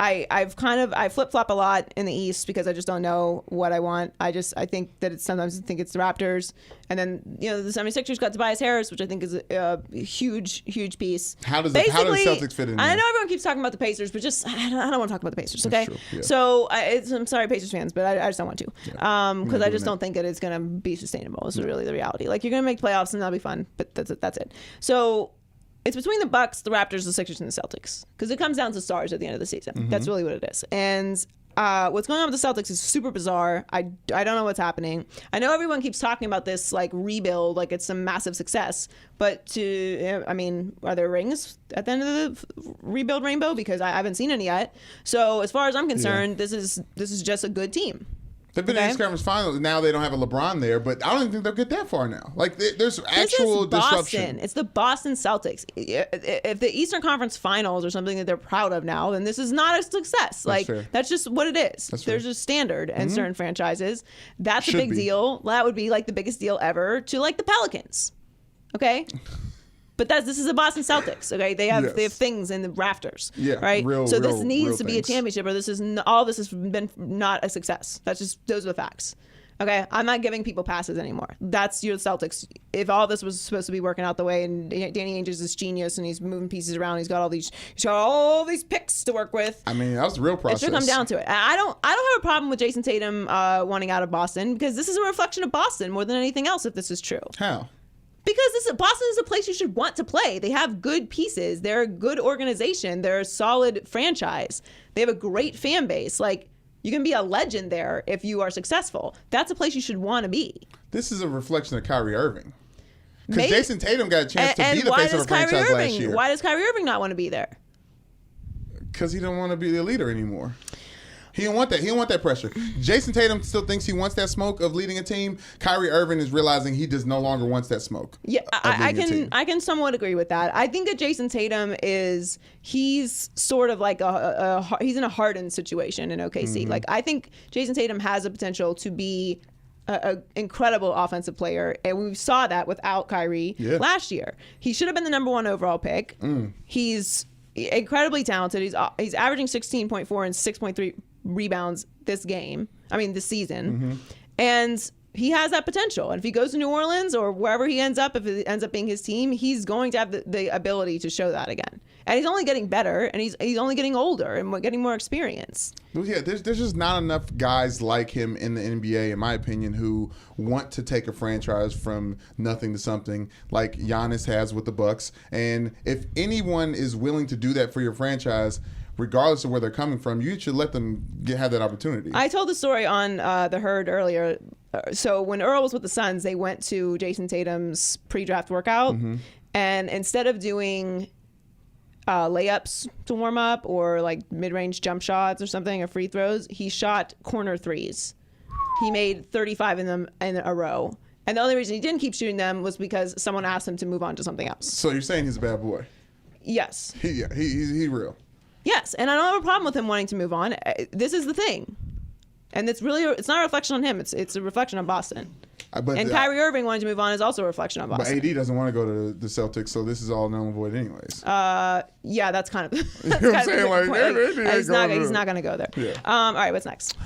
I flip flop a lot in the East because I just don't know what I want. I think that it's sometimes I think it's the Raptors, and then the 76ers got Tobias Harris, which I think is a huge piece. How does the Celtics fit in there? I know everyone keeps talking about the Pacers, but I don't want to talk about the Pacers. Okay, That's true, yeah. So I'm sorry, Pacers fans, but I just don't want to because I just don't think that it's going to be sustainable. Is really the reality. Like you're going to make playoffs and that'll be fun, but that's it. So. It's between the Bucks, the Raptors, the Sixers, and the Celtics because it comes down to stars at the end of the season. Mm-hmm. That's really what it is. And what's going on with the Celtics is super bizarre. I don't know what's happening. I know everyone keeps talking about this like rebuild, like it's some massive success. But are there rings at the end of the rebuild rainbow? Because I haven't seen any yet. So as far as I'm concerned, this is just a good team. They've been in the East Conference Finals. Now they don't have a LeBron there, but I don't even think they'll get that far now. Like there's actual disruption. It's the Boston Celtics. If the Eastern Conference Finals are something that they're proud of now, then this is not a success. That's just what it is. There's a standard in certain franchises. That's a big deal. That would be like the biggest deal ever to like the Pelicans. Okay. But this is the Boston Celtics, okay? They have things in the rafters, right? This needs to be a championship, or all this has been not a success. Those are the facts, okay? I'm not giving people passes anymore. That's your Celtics. If all this was supposed to be working out the way, and Danny Ainge is this genius, and he's moving pieces around, he's got all these picks to work with. I mean, that was the real process. It should come down to it. I don't have a problem with Jason Tatum wanting out of Boston because this is a reflection of Boston more than anything else. If this is true, how? Because Boston is a place you should want to play. They have good pieces. They're a good organization. They're a solid franchise. They have a great fan base. Like, you can be a legend there if you are successful. That's a place you should want to be. This is a reflection of Kyrie Irving. Because Jason Tatum got a chance to be the face of a franchise last year. Why does Kyrie Irving not want to be there? Because he don't want to be the leader anymore. He don't want that. He don't want that pressure. Jason Tatum still thinks he wants that smoke of leading a team. Kyrie Irving is realizing he just no longer wants that smoke. Yeah, I can somewhat agree with that. I think that Jason Tatum he's sort of like he's in a Harden situation in OKC. Mm-hmm. Like I think Jason Tatum has the potential to be an incredible offensive player, and we saw that without Kyrie last year. He should have been the number 1 overall pick. He's incredibly talented. He's averaging 16.4 and 6.3 rebounds this season. Mm-hmm. And he has that potential. And if he goes to New Orleans or wherever he ends up, if it ends up being his team, he's going to have the ability to show that again. And he's only getting better, and he's only getting older and getting more experience. Well, yeah, there's just not enough guys like him in the NBA, in my opinion, who want to take a franchise from nothing to something like Giannis has with the Bucks. And if anyone is willing to do that for your franchise, regardless of where they're coming from, you should let them have that opportunity. I told the story on The Herd earlier. So when Earl was with the Suns, they went to Jason Tatum's pre-draft workout, and instead of doing layups to warm up or like mid-range jump shots or something or free throws, he shot corner threes. He made 35 of them in a row. And the only reason he didn't keep shooting them was because someone asked him to move on to something else. So you're saying he's a bad boy? Yes. He's real. Yes, and I don't have a problem with him wanting to move on. This is the thing. And it's not a reflection on him. It's a reflection on Boston. Kyrie Irving wanting to move on is also a reflection on Boston. But AD doesn't want to go to the Celtics, so this is all null and void anyways. Yeah, that's kind of... You know what I'm saying? Like, he's not going to go there. Yeah. All right, what's next?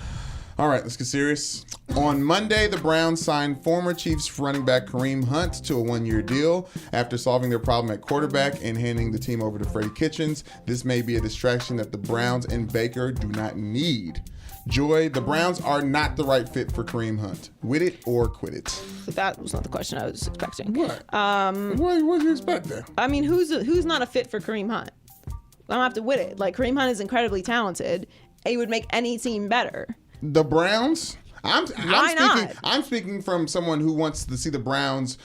All right, let's get serious. On Monday, the Browns signed former Chiefs running back Kareem Hunt to a 1-year deal after solving their problem at quarterback and handing the team over to Freddie Kitchens. This may be a distraction that the Browns and Baker do not need. Joy, the Browns are not the right fit for Kareem Hunt. With it or quit it? That was not the question I was expecting. What? What did you expect then? I mean, who's not a fit for Kareem Hunt? I don't have to with it. Like, Kareem Hunt is incredibly talented. He would make any team better. The Browns? Why not? I'm speaking from someone who wants to see the Browns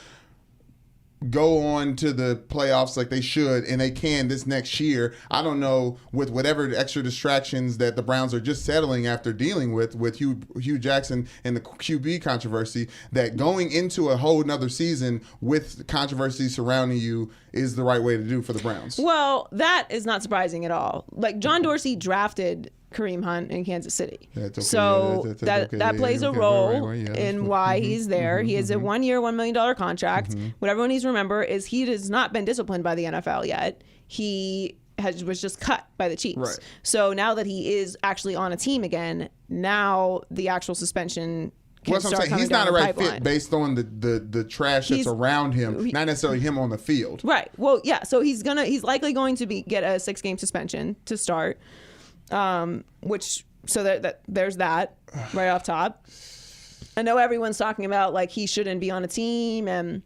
go on to the playoffs like they should, and they can this next year. I don't know, with whatever extra distractions that the Browns are just settling after dealing with Hugh Jackson and the QB controversy, that going into a whole nother season with controversy surrounding you is the right way to do for the Browns. Well, that is not surprising at all. Like, John Dorsey drafted Kareem Hunt in Kansas City. Okay. So that plays a role in why he's there. He has a 1 year, $1 million contract. What everyone needs to remember is he has not been disciplined by the NFL yet. He was just cut by the Chiefs. Right. So now that he is actually on a team again, now the actual suspension can start coming he's down not a the right pipeline. fit based on the trash that's around him, not necessarily him on the field. Right. Well, yeah. So he's likely going to get a 6-game suspension to start. There's that right off top. I know everyone's talking about like he shouldn't be on a team and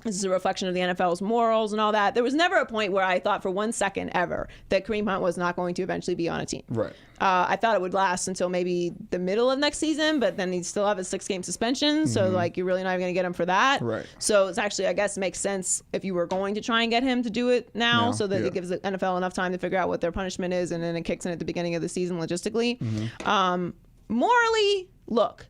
this is a reflection of the NFL's morals and all that. There was never a point where I thought for 1 second ever that Kareem Hunt was not going to eventually be on a team. Right. I thought it would last until maybe the middle of next season, but then he'd still have a 6-game suspension. So like you're really not even going to get him for that. Right. So it's actually, I guess, makes sense if you were going to try and get him to do it now so that it gives the NFL enough time to figure out what their punishment is, and then it kicks in at the beginning of the season logistically. Morally, look,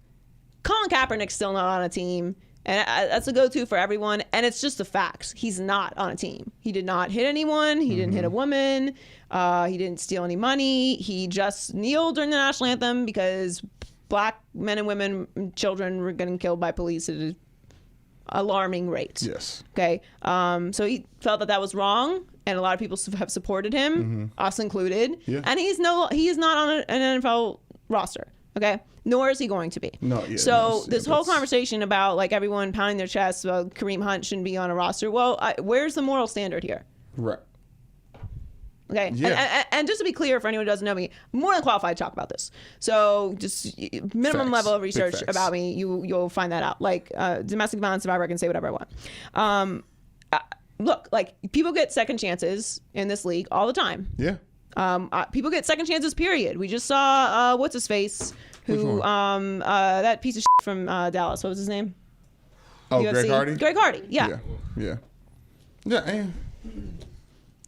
Colin Kaepernick's still not on a team. And that's a go-to for everyone. And it's just the facts. He's not on a team. He did not hit anyone. He didn't hit a woman. He didn't steal any money. He just kneeled during the national anthem because black men and women and children were getting killed by police at an alarming rate. Yes. Okay. So he felt that was wrong. And a lot of people have supported him, us included. Yeah. And he is not on an NFL roster. Okay. Nor is he going to be. This whole conversation about like everyone pounding their chests about Kareem Hunt shouldn't be on a roster. Well, where's the moral standard here? Right. Okay. Yeah. And just to be clear, for anyone who doesn't know me, I'm more than qualified to talk about this. So just minimum level of research about me, you'll find that out. Like domestic violence survivor, I can say whatever I want. Look, like people get second chances in this league all the time. Yeah. People get second chances, period. We just saw what's his face, who that piece of shit from Dallas. What was his name? Oh, UFC? Greg Hardy. Greg Hardy. Yeah.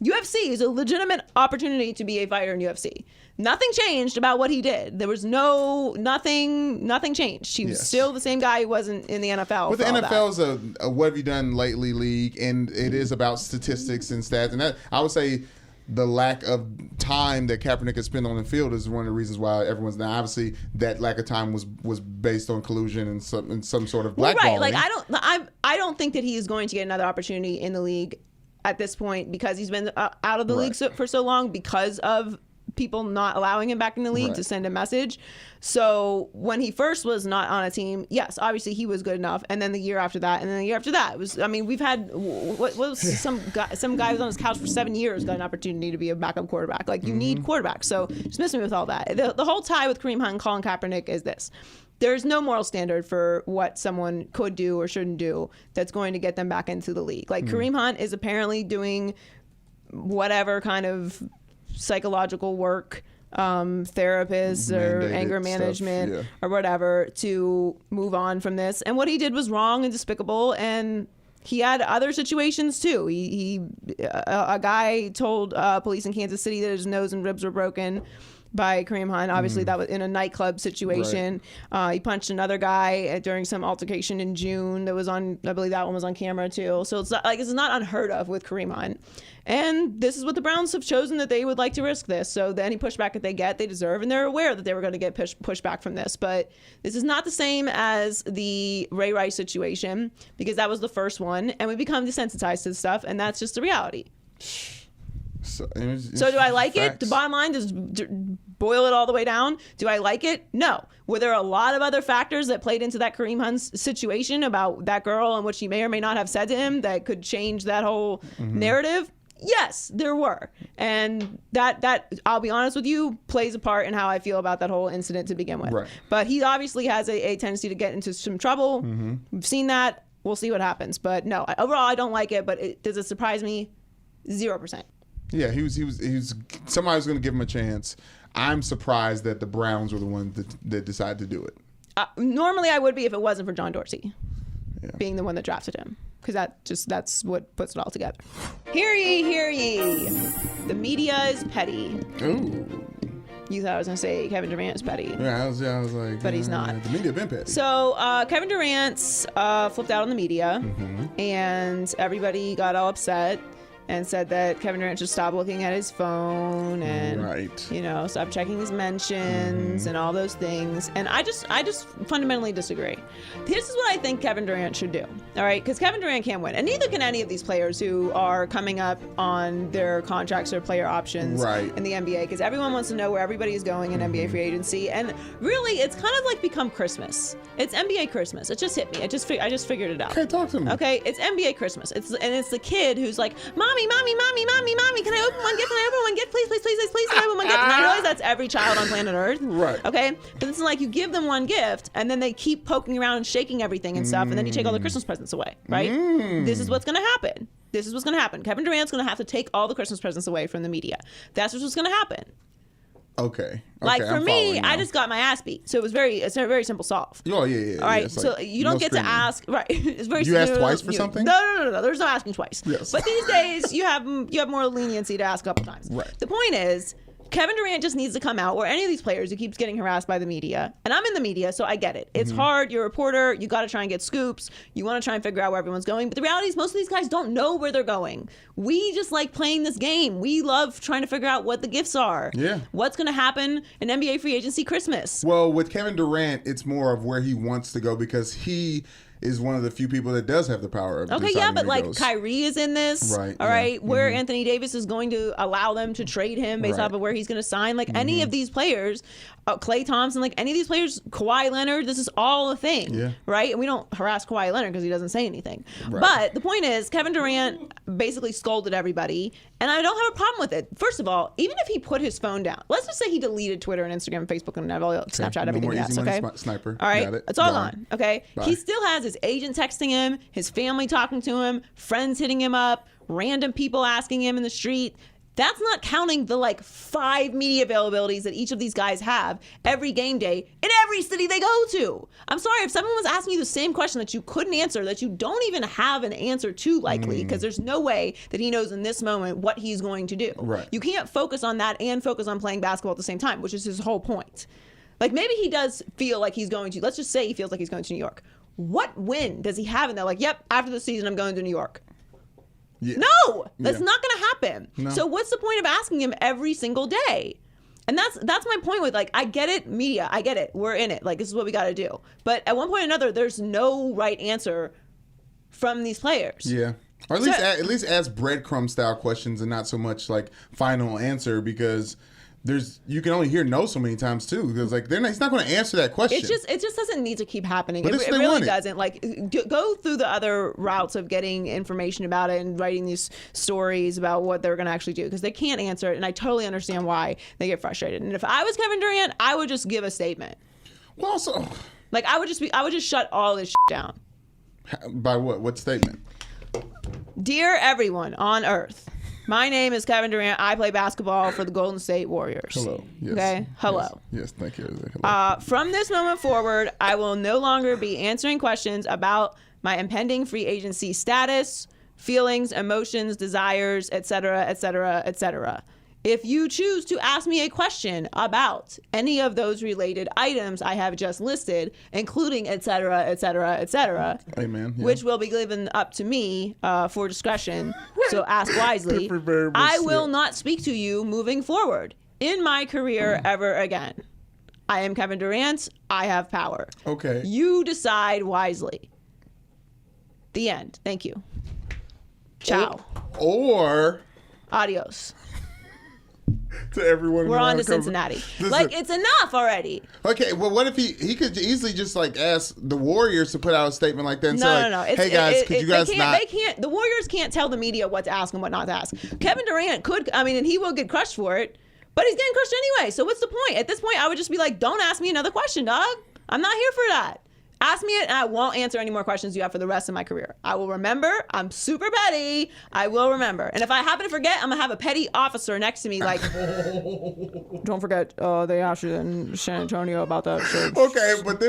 UFC is a legitimate opportunity to be a fighter in UFC. Nothing changed about what he did. There was nothing changed. He was still the same guy who wasn't in the NFL. But the NFL is a what have you done lately league, and it is about statistics and stats. And that, I would say, the lack of time that Kaepernick has spent on the field is one of the reasons why everyone's now. Obviously, that lack of time was based on collusion and some sort of blackballing. Right. Like I don't think that he is going to get another opportunity in the league at this point because he's been out of the league for so long because of people not allowing him back in the league to send a message. So when he first was not on a team, yes, obviously he was good enough. And then the year after that, and then the year after that, it was. I mean, we've had what was some guy who was on his couch for 7 years got an opportunity to be a backup quarterback. Like you need quarterbacks. So just miss me with all that. The whole tie with Kareem Hunt and Colin Kaepernick is this. There's no moral standard for what someone could do or shouldn't do that's going to get them back into the league. Like Kareem Hunt is apparently doing whatever kind of psychological work, therapists or anger management or whatever to move on from this. And what he did was wrong and despicable. And he had other situations too. A guy told police in Kansas City that his nose and ribs were broken by Kareem Hunt. Obviously, that was in a nightclub situation. He punched another guy during some altercation in June that was on, I believe that one was on camera too. So it's not unheard of with Kareem Hunt. And this is what the Browns have chosen, that they would like to risk this. So any pushback that they get, they deserve, and they're aware that they were going to get pushback from this. But this is not the same as the Ray Rice situation, because that was the first one, and we become desensitized to this stuff, and that's just the reality. So do I like it? The bottom line, just boil it all the way down. Do I like it? No. Were there a lot of other factors that played into that Kareem Hunt situation about that girl and what she may or may not have said to him that could change that whole narrative? Yes, there were. And that I'll be honest with you, plays a part in how I feel about that whole incident to begin with. Right. But he obviously has a tendency to get into some trouble. We've seen that. We'll see what happens. But no, overall, I don't like it. But does it surprise me? 0%. Yeah, he was somebody was going to give him a chance. I'm surprised that the Browns were the ones that decided to do it. Normally I would be if it wasn't for John Dorsey. being the one that drafted him. Because that's what puts it all together. Hear ye, hear ye. The media is petty. Ooh. You thought I was going to say Kevin Durant is petty. Yeah, I was like, But he's not. The media been petty. So Kevin Durant flipped out on the media, and everybody got all upset and said that Kevin Durant should stop looking at his phone and stop checking his mentions and all those things. And I just fundamentally disagree. This is what I think Kevin Durant should do. All right, because Kevin Durant can't win, and neither can any of these players who are coming up on their contracts or player options in the NBA. Because everyone wants to know where everybody is going in NBA free agency, and really, it's kind of like become Christmas. It's NBA Christmas. It just hit me. I just figured it out. Okay, talk to me. Okay, it's NBA Christmas. It's the kid who's like, Mommy, can I open one gift? Can I open one gift? Please, can I open one gift? And I realize that's every child on planet Earth. Right. Okay? But it's like you give them one gift, and then they keep poking around and shaking everything and stuff, and then you take all the Christmas presents away, right? This is what's going to happen. This is what's going to happen. Kevin Durant's going to have to take all the Christmas presents away from the media. That's what's going to happen. Okay. Like for me, I just got my ass beat, so it's a very simple solve. Oh yeah. All right, so you don't get to ask. Right, it's very. You asked twice for something? No. There's no asking twice. Yes. But these days you have more leniency to ask a couple times. Right. The point is, Kevin Durant just needs to come out, or any of these players who keeps getting harassed by the media. And I'm in the media, so I get it. It's hard. You're a reporter. You got to try and get scoops. You want to try and figure out where everyone's going. But the reality is most of these guys don't know where they're going. We just like playing this game. We love trying to figure out what the gifts are. Yeah. What's going to happen in NBA free agency Christmas. Well, with Kevin Durant, it's more of where he wants to go because he is one of the few people that does have the power of deciding but where he like goes. Kyrie is in this, right? All right, where Anthony Davis is going to allow them to trade him based off of where he's going to sign. Like any of these players, Klay Thompson, like any of these players, Kawhi Leonard, this is all a thing, right? And we don't harass Kawhi Leonard because he doesn't say anything. Right. But the point is, Kevin Durant basically scolded everybody, and I don't have a problem with it. First of all, even if he put his phone down, let's just say he deleted Twitter and Instagram and Facebook and Snapchat, everything else, okay? Sniper. All right, it's all Gone. gone, okay? Bye. He still has his agent texting him, his family talking to him, friends hitting him up, random people asking him in the street. That's not counting the 5 media availabilities that each of these guys have every game day in every city they go to. I'm sorry, if someone was asking you the same question that you couldn't answer, that you don't even have an answer to likely, because there's no way that he knows in this moment what he's going to do. Right. You can't focus on that and focus on playing basketball at the same time, which is his whole point. Like maybe he does feel like he's going to, let's just say he feels like he's going to New York. What win does he have in that? Like, yep, after the season, I'm going to New York. Yeah. No, that's not going to happen. No. So what's the point of asking him every single day? And that's my point with I get it, media, I get it. We're in it. This is what we got to do. But at one point or another, there's no right answer from these players. Yeah. Or at least ask breadcrumb style questions and not so much final answer because you can only hear no so many times too because he's not going to answer that question. It just doesn't need to keep happening. But It really doesn't. Go through the other routes of getting information about it and writing these stories about what they're going to actually do because they can't answer it, and I totally understand why they get frustrated. And if I was Kevin Durant, I would just give a statement. Well, also, I would just shut all this shit down. By what? What statement? Dear everyone on Earth. My name is Kevin Durant. I play basketball for the Golden State Warriors. Hello. Yes. Okay? Hello. Yes, thank you. Hello. From this moment forward, I will no longer be answering questions about my impending free agency status, feelings, emotions, desires, etc., etc., etc. If you choose to ask me a question about any of those related items I have just listed, including etc., etc., etc., Amen. Yeah. which will be given up to me for discretion, so ask wisely, I will not speak to you moving forward in my career ever again. I am Kevin Durant. I have power. Okay. You decide wisely. The end. Thank you. Ciao. Or Adios. to everyone. We're on to Cincinnati. It's enough already. Okay, well, what if he could easily just ask the Warriors to put out a statement like that and say, No. hey guys, could you guys not? They can't. The Warriors can't tell the media what to ask and what not to ask. Kevin Durant could. And he will get crushed for it, but he's getting crushed anyway. So what's the point? At this point, I would just be like, don't ask me another question, dog. I'm not here for that. Ask me it, and I won't answer any more questions you have for the rest of my career. I will remember. I'm super petty. I will remember. And if I happen to forget, I'm going to have a petty officer next to me like, don't forget, they asked you in San Antonio about that shit. Okay, but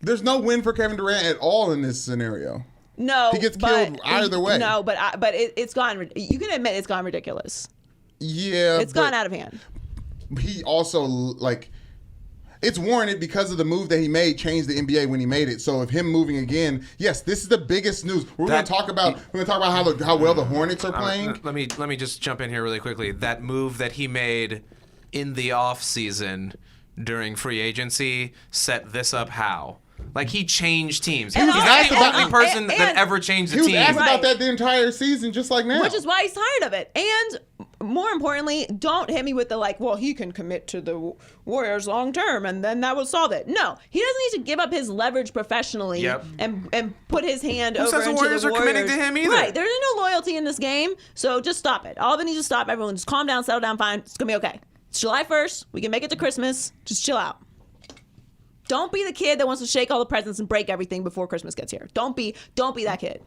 there's no win for Kevin Durant at all in this scenario. No. He gets killed either way. No, but it's gone. You can admit it's gone ridiculous. Yeah. It's gone out of hand. He also, like, it's warranted because of the move that he made, changed the NBA when he made it. So if him moving again, yes, this is the biggest news. We're going to talk about how well the Hornets are playing. Let me just jump in here really quickly. That move that he made in the off season during free agency set this up how? Like, he changed teams. He's not the only person that ever changed the team. He was asked about that the entire season, just like now. Which is why he's tired of it. And more importantly, don't hit me with the like, well, he can commit to the Warriors long term and then that will solve it. No, he doesn't need to give up his leverage professionally and put his hand over into the Warriors. Who says the Warriors are committing to him either? Right. There's no loyalty in this game. So just stop it. All of it needs to stop. Everyone just calm down, settle down, fine. It's going to be okay. It's July 1st. We can make it to Christmas. Just chill out. Don't be the kid that wants to shake all the presents and break everything before Christmas gets here. Don't be that kid.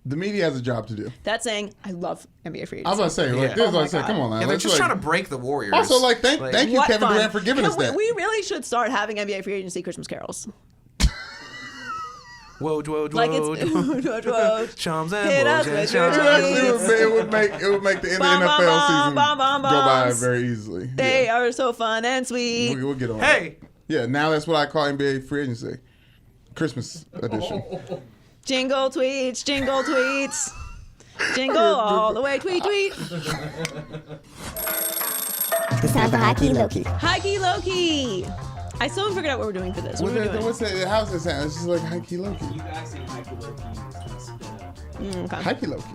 The media has a job to do. That's saying I love NBA free agency. I was about to say, like, this is what I said. Come on, now. Yeah, they're just trying to break the Warriors. Also, like, thank you, Kevin Durant, for giving us that. We really should start having NBA free agency Christmas carols. Whoa, whoa, Like whoa, it's Chums and hit us boys with your It dreams. would make the end of the NFL season go by very easily. They are so fun and sweet. We'll get on that. Hey! Yeah, now that's what I call NBA free agency. Christmas edition. Jingle tweets, jingle tweets. Jingle all the way, tweet, tweet. It's time for high key, low key. High key, low key. I still haven't figured out what we're doing for this. What are we doing? What's that? How's it sound? It's just like high key, low key. You guys say high key, low key. Okay. High key, low key.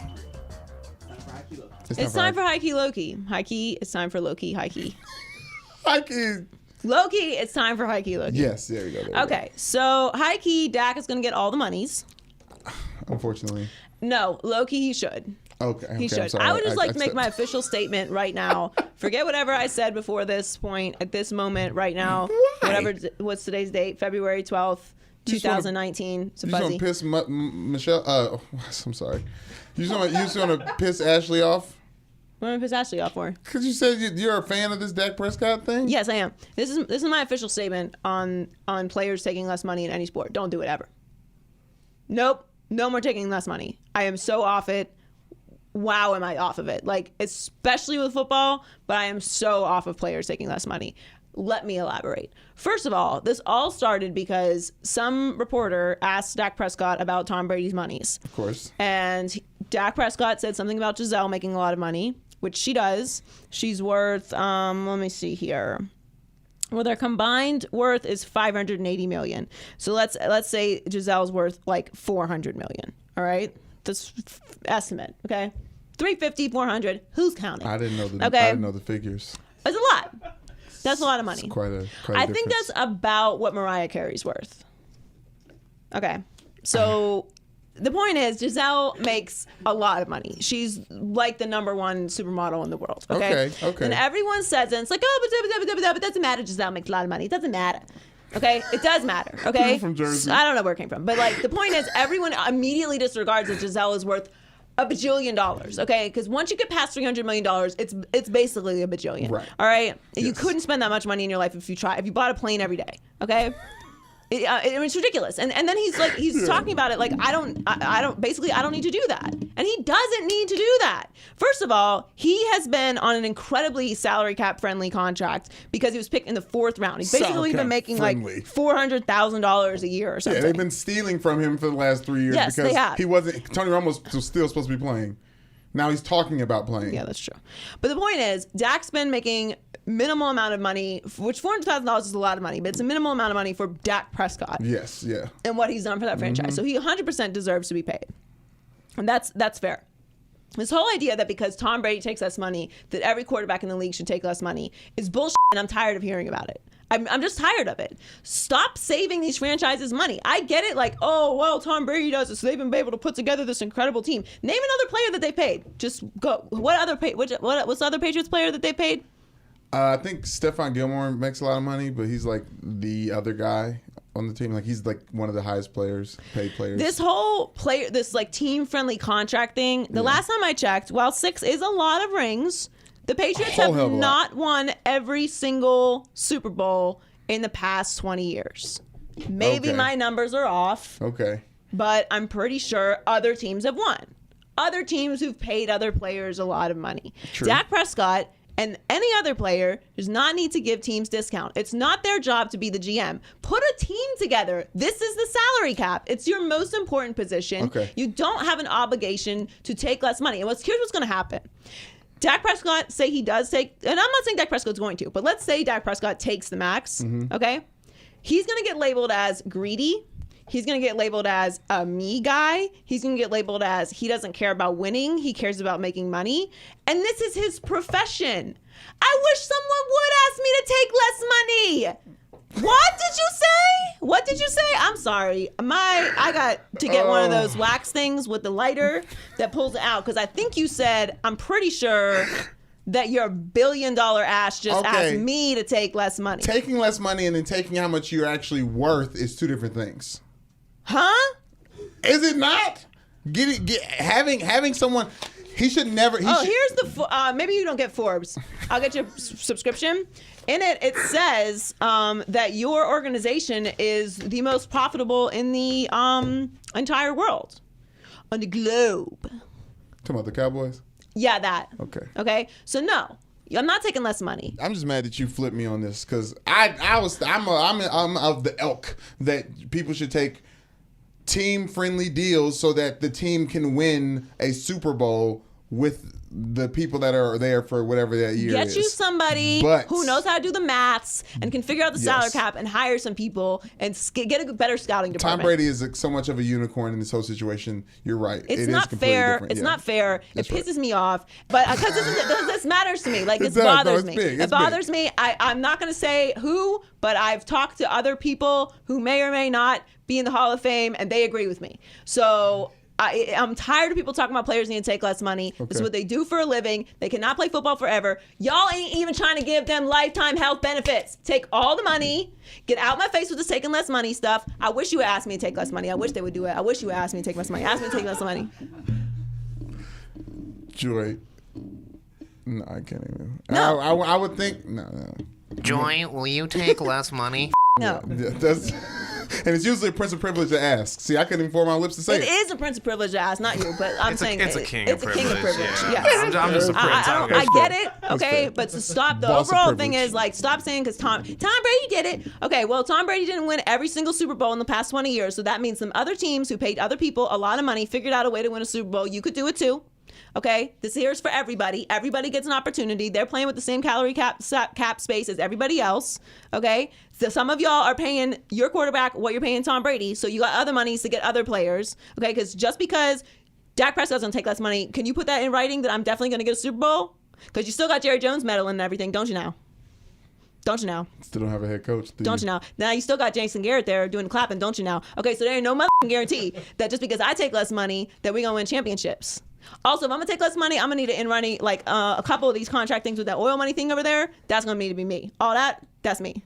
It's time for high key, low key. High key, it's time for low key, high key. High key. Low key, it's time for high key, low key. Yes, there you go. Okay, so high key, Dak is going to get all the monies. Unfortunately. No, low key, he should. Okay. He should. Sorry. I would just like to make my official statement right now. Forget whatever I said before this point, at this moment, right now. Why? What's today's date? February 12th, 2019. It's a You just fuzzy. want to piss Michelle? I'm sorry. You just want to piss Ashley off? What am I piss Ashley off for? Because you said you're a fan of this Dak Prescott thing? Yes, I am. This is my official statement on players taking less money in any sport. Don't do it ever. Nope. No more taking less money. I am so off it. Wow, am I off of it? Like, especially with football, but I am so off of players taking less money. Let me elaborate. First of all, this all started because some reporter asked Dak Prescott about Tom Brady's monies. Of course. And Dak Prescott said something about Giselle making a lot of money, which she does. She's worth, let me see here. Well, their combined worth is $580 million. So let's say Giselle's worth like $400 million. All right, this estimate. Okay, 350, 400. Who's counting? I didn't know the. Okay. I didn't know the figures. That's a lot. That's a lot of money. It's quite a I think difference. that's about what Mariah Carey's worth. Okay, so. The point is, Giselle makes a lot of money. She's like the #1 supermodel in the world. Okay. And everyone says it. And it's like, oh, but it doesn't matter. Giselle makes a lot of money. It doesn't matter. Okay. It does matter. Okay. From Jersey. I don't know where it came from, but like the point is, everyone immediately disregards that Giselle is worth $1 bajillion. Okay. Because once you get past $300 million, it's basically $1 bajillion. Right. All right. You Yes. couldn't spend that much money in your life if you bought a plane every day. Okay. It's ridiculous, and then he's talking about it like I don't need to do that, and he doesn't need to do that. First of all, he has been on an incredibly salary cap friendly contract because he was picked in the 4th round. He's basically been making friendly. like $400,000 a year or something. Yeah, they've been stealing from him for the last 3 years Yes, because they have. he wasn't. Tony Romo's still supposed to be playing. Now he's talking about playing. Yeah, that's true. But the point is, Dak's been making minimal amount of money, which $400,000 is a lot of money, but it's a minimal amount of money for Dak Prescott. Yes. Yeah. And what he's done for that franchise. So he 100% deserves to be paid. And that's fair. This whole idea that because Tom Brady takes less money, that every quarterback in the league should take less money is bullshit, and I'm tired of hearing about it. I'm just tired of it. Stop saving these franchises money. I get it, like, oh, well, Tom Brady does it, so they've been able to put together this incredible team. Name another player that they paid. Just go. What's the other Patriots player that they paid? I think Stephon Gilmore makes a lot of money, but he's like the other guy. on the team? Like he's like one of the highest paid players. This whole like team-friendly contract thing, the last time I checked, while 6 is a lot of rings, the Patriots have not won every single Super Bowl in the past 20 years. Maybe my numbers are off. Okay. But I'm pretty sure other teams have won. Other teams who've paid other players a lot of money. True. Dak Prescott and any other player does not need to give teams discount. It's not their job to be the GM. Put a team together. This is the salary cap. It's your most important position. Okay. You don't have an obligation to take less money. And here's what's going to happen. Dak Prescott, say he does take, and I'm not saying Dak Prescott's going to, but let's say Dak Prescott takes the max, okay? He's going to get labeled as greedy. He's going to get labeled as a me guy. He's going to get labeled as he doesn't care about winning. He cares about making money. And this is his profession. I wish someone would ask me to take less money. What did you say? What did you say? I'm sorry. I got to get one of those wax things with the lighter that pulls it out because I think you said, I'm pretty sure that your $1 billion ass just asked me to take less money. Taking less money and then taking how much you're actually worth is two different things. Huh? Is it not? Having someone. He should never. Here's the. Maybe you don't get Forbes. I'll get your subscription. In it, it says that your organization is the most profitable in the entire world, on the globe. Talking about the Cowboys. Yeah, that. Okay. Okay. So no, I'm not taking less money. I'm just mad that you flipped me on this because I'm of the ilk that people should take team-friendly deals so that the team can win a Super Bowl with the people that are there for whatever that year is. Get you somebody who knows how to do the maths and can figure out the salary cap and hire some people and get a better scouting department. Tom Brady is so much of a unicorn in this whole situation. You're right. It's not fair. It's not fair. It pisses me off. But because this matters to me. Like, this bothers me. It bothers me. I'm not going to say who, but I've talked to other people who may or may not be in the Hall of Fame, and they agree with me. So I'm tired of people talking about players need to take less money. This is what they do for a living. They cannot play football forever. Y'all ain't even trying to give them lifetime health benefits. Take all the money. Get out my face with this taking less money stuff. I wish you would ask me to take less money. I wish they would do it. I wish you would ask me to take less money. Ask me to take less money. Joy. No, I can't even. No. I would think. No. Joy, will you take less money? No. That's, and it's usually a prince of privilege to ask. See, I couldn't even form my lips to say it. It is a prince of privilege to ask, not you, but I'm saying it's a king of privilege. It's a king of privilege. Yeah. Yes. I'm just a prince. I get it, okay, but to stop, the Boss of overall thing privilege. is like stop saying because Tom Brady did it. Okay, well Tom Brady didn't win every single Super Bowl in the past 20 years, so that means some other teams who paid other people a lot of money figured out a way to win a Super Bowl. You could do it too. Okay, this here is for everybody. Everybody gets an opportunity. They're playing with the same salary cap space as everybody else. Okay, so some of y'all are paying your quarterback what you're paying Tom Brady. So you got other monies to get other players. Okay, because just because Dak Prescott doesn't take less money, can you put that in writing that I'm definitely going to get a Super Bowl? Because you still got Jerry Jones medal and everything, don't you now? Don't you now? Still don't have a head coach. Don't you now? Now you still got Jason Garrett there doing the clapping, don't you now? Okay, so there ain't no motherfucking guarantee that just because I take less money that we gonna win championships. Also, if I'm gonna take less money, I'm gonna need to in running like a couple of these contract things with that oil money thing over there. That's gonna need to be me. All that's me.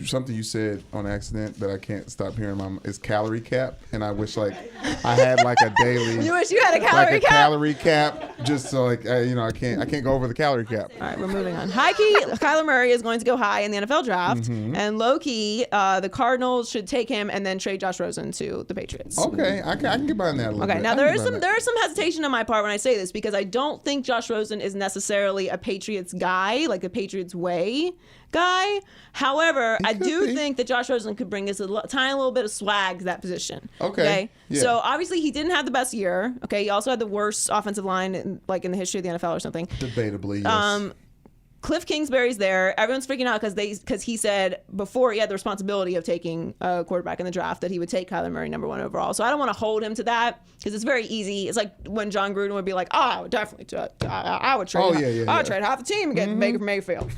Something you said on accident that I can't stop hearing is calorie cap, and I wish like I had like a daily. You wish you had a calorie cap. Calorie cap, just so like I can't go over the calorie cap. All right, we're moving on. High key, Kyler Murray is going to go high in the NFL draft, and low key, the Cardinals should take him and then trade Josh Rosen to the Patriots. Okay, I can get behind that a little bit. Okay, now there is some hesitation on my part when I say this because I don't think Josh Rosen is necessarily a Patriots guy, like a Patriots way guy. However, I do think that Josh Rosen could bring us a tiny little bit of swag to that position. Okay. Yeah. So obviously he didn't have the best year. Okay. He also had the worst offensive line in the history of the NFL or something. Debatably, yes. Cliff Kingsbury's there. Everyone's freaking out because he said before he had the responsibility of taking a quarterback in the draft that he would take Kyler Murray number 1 overall. So I don't want to hold him to that because it's very easy. It's like when John Gruden would be like, "Oh, I would definitely, I would trade. I would trade half the team and get Baker Mayfield."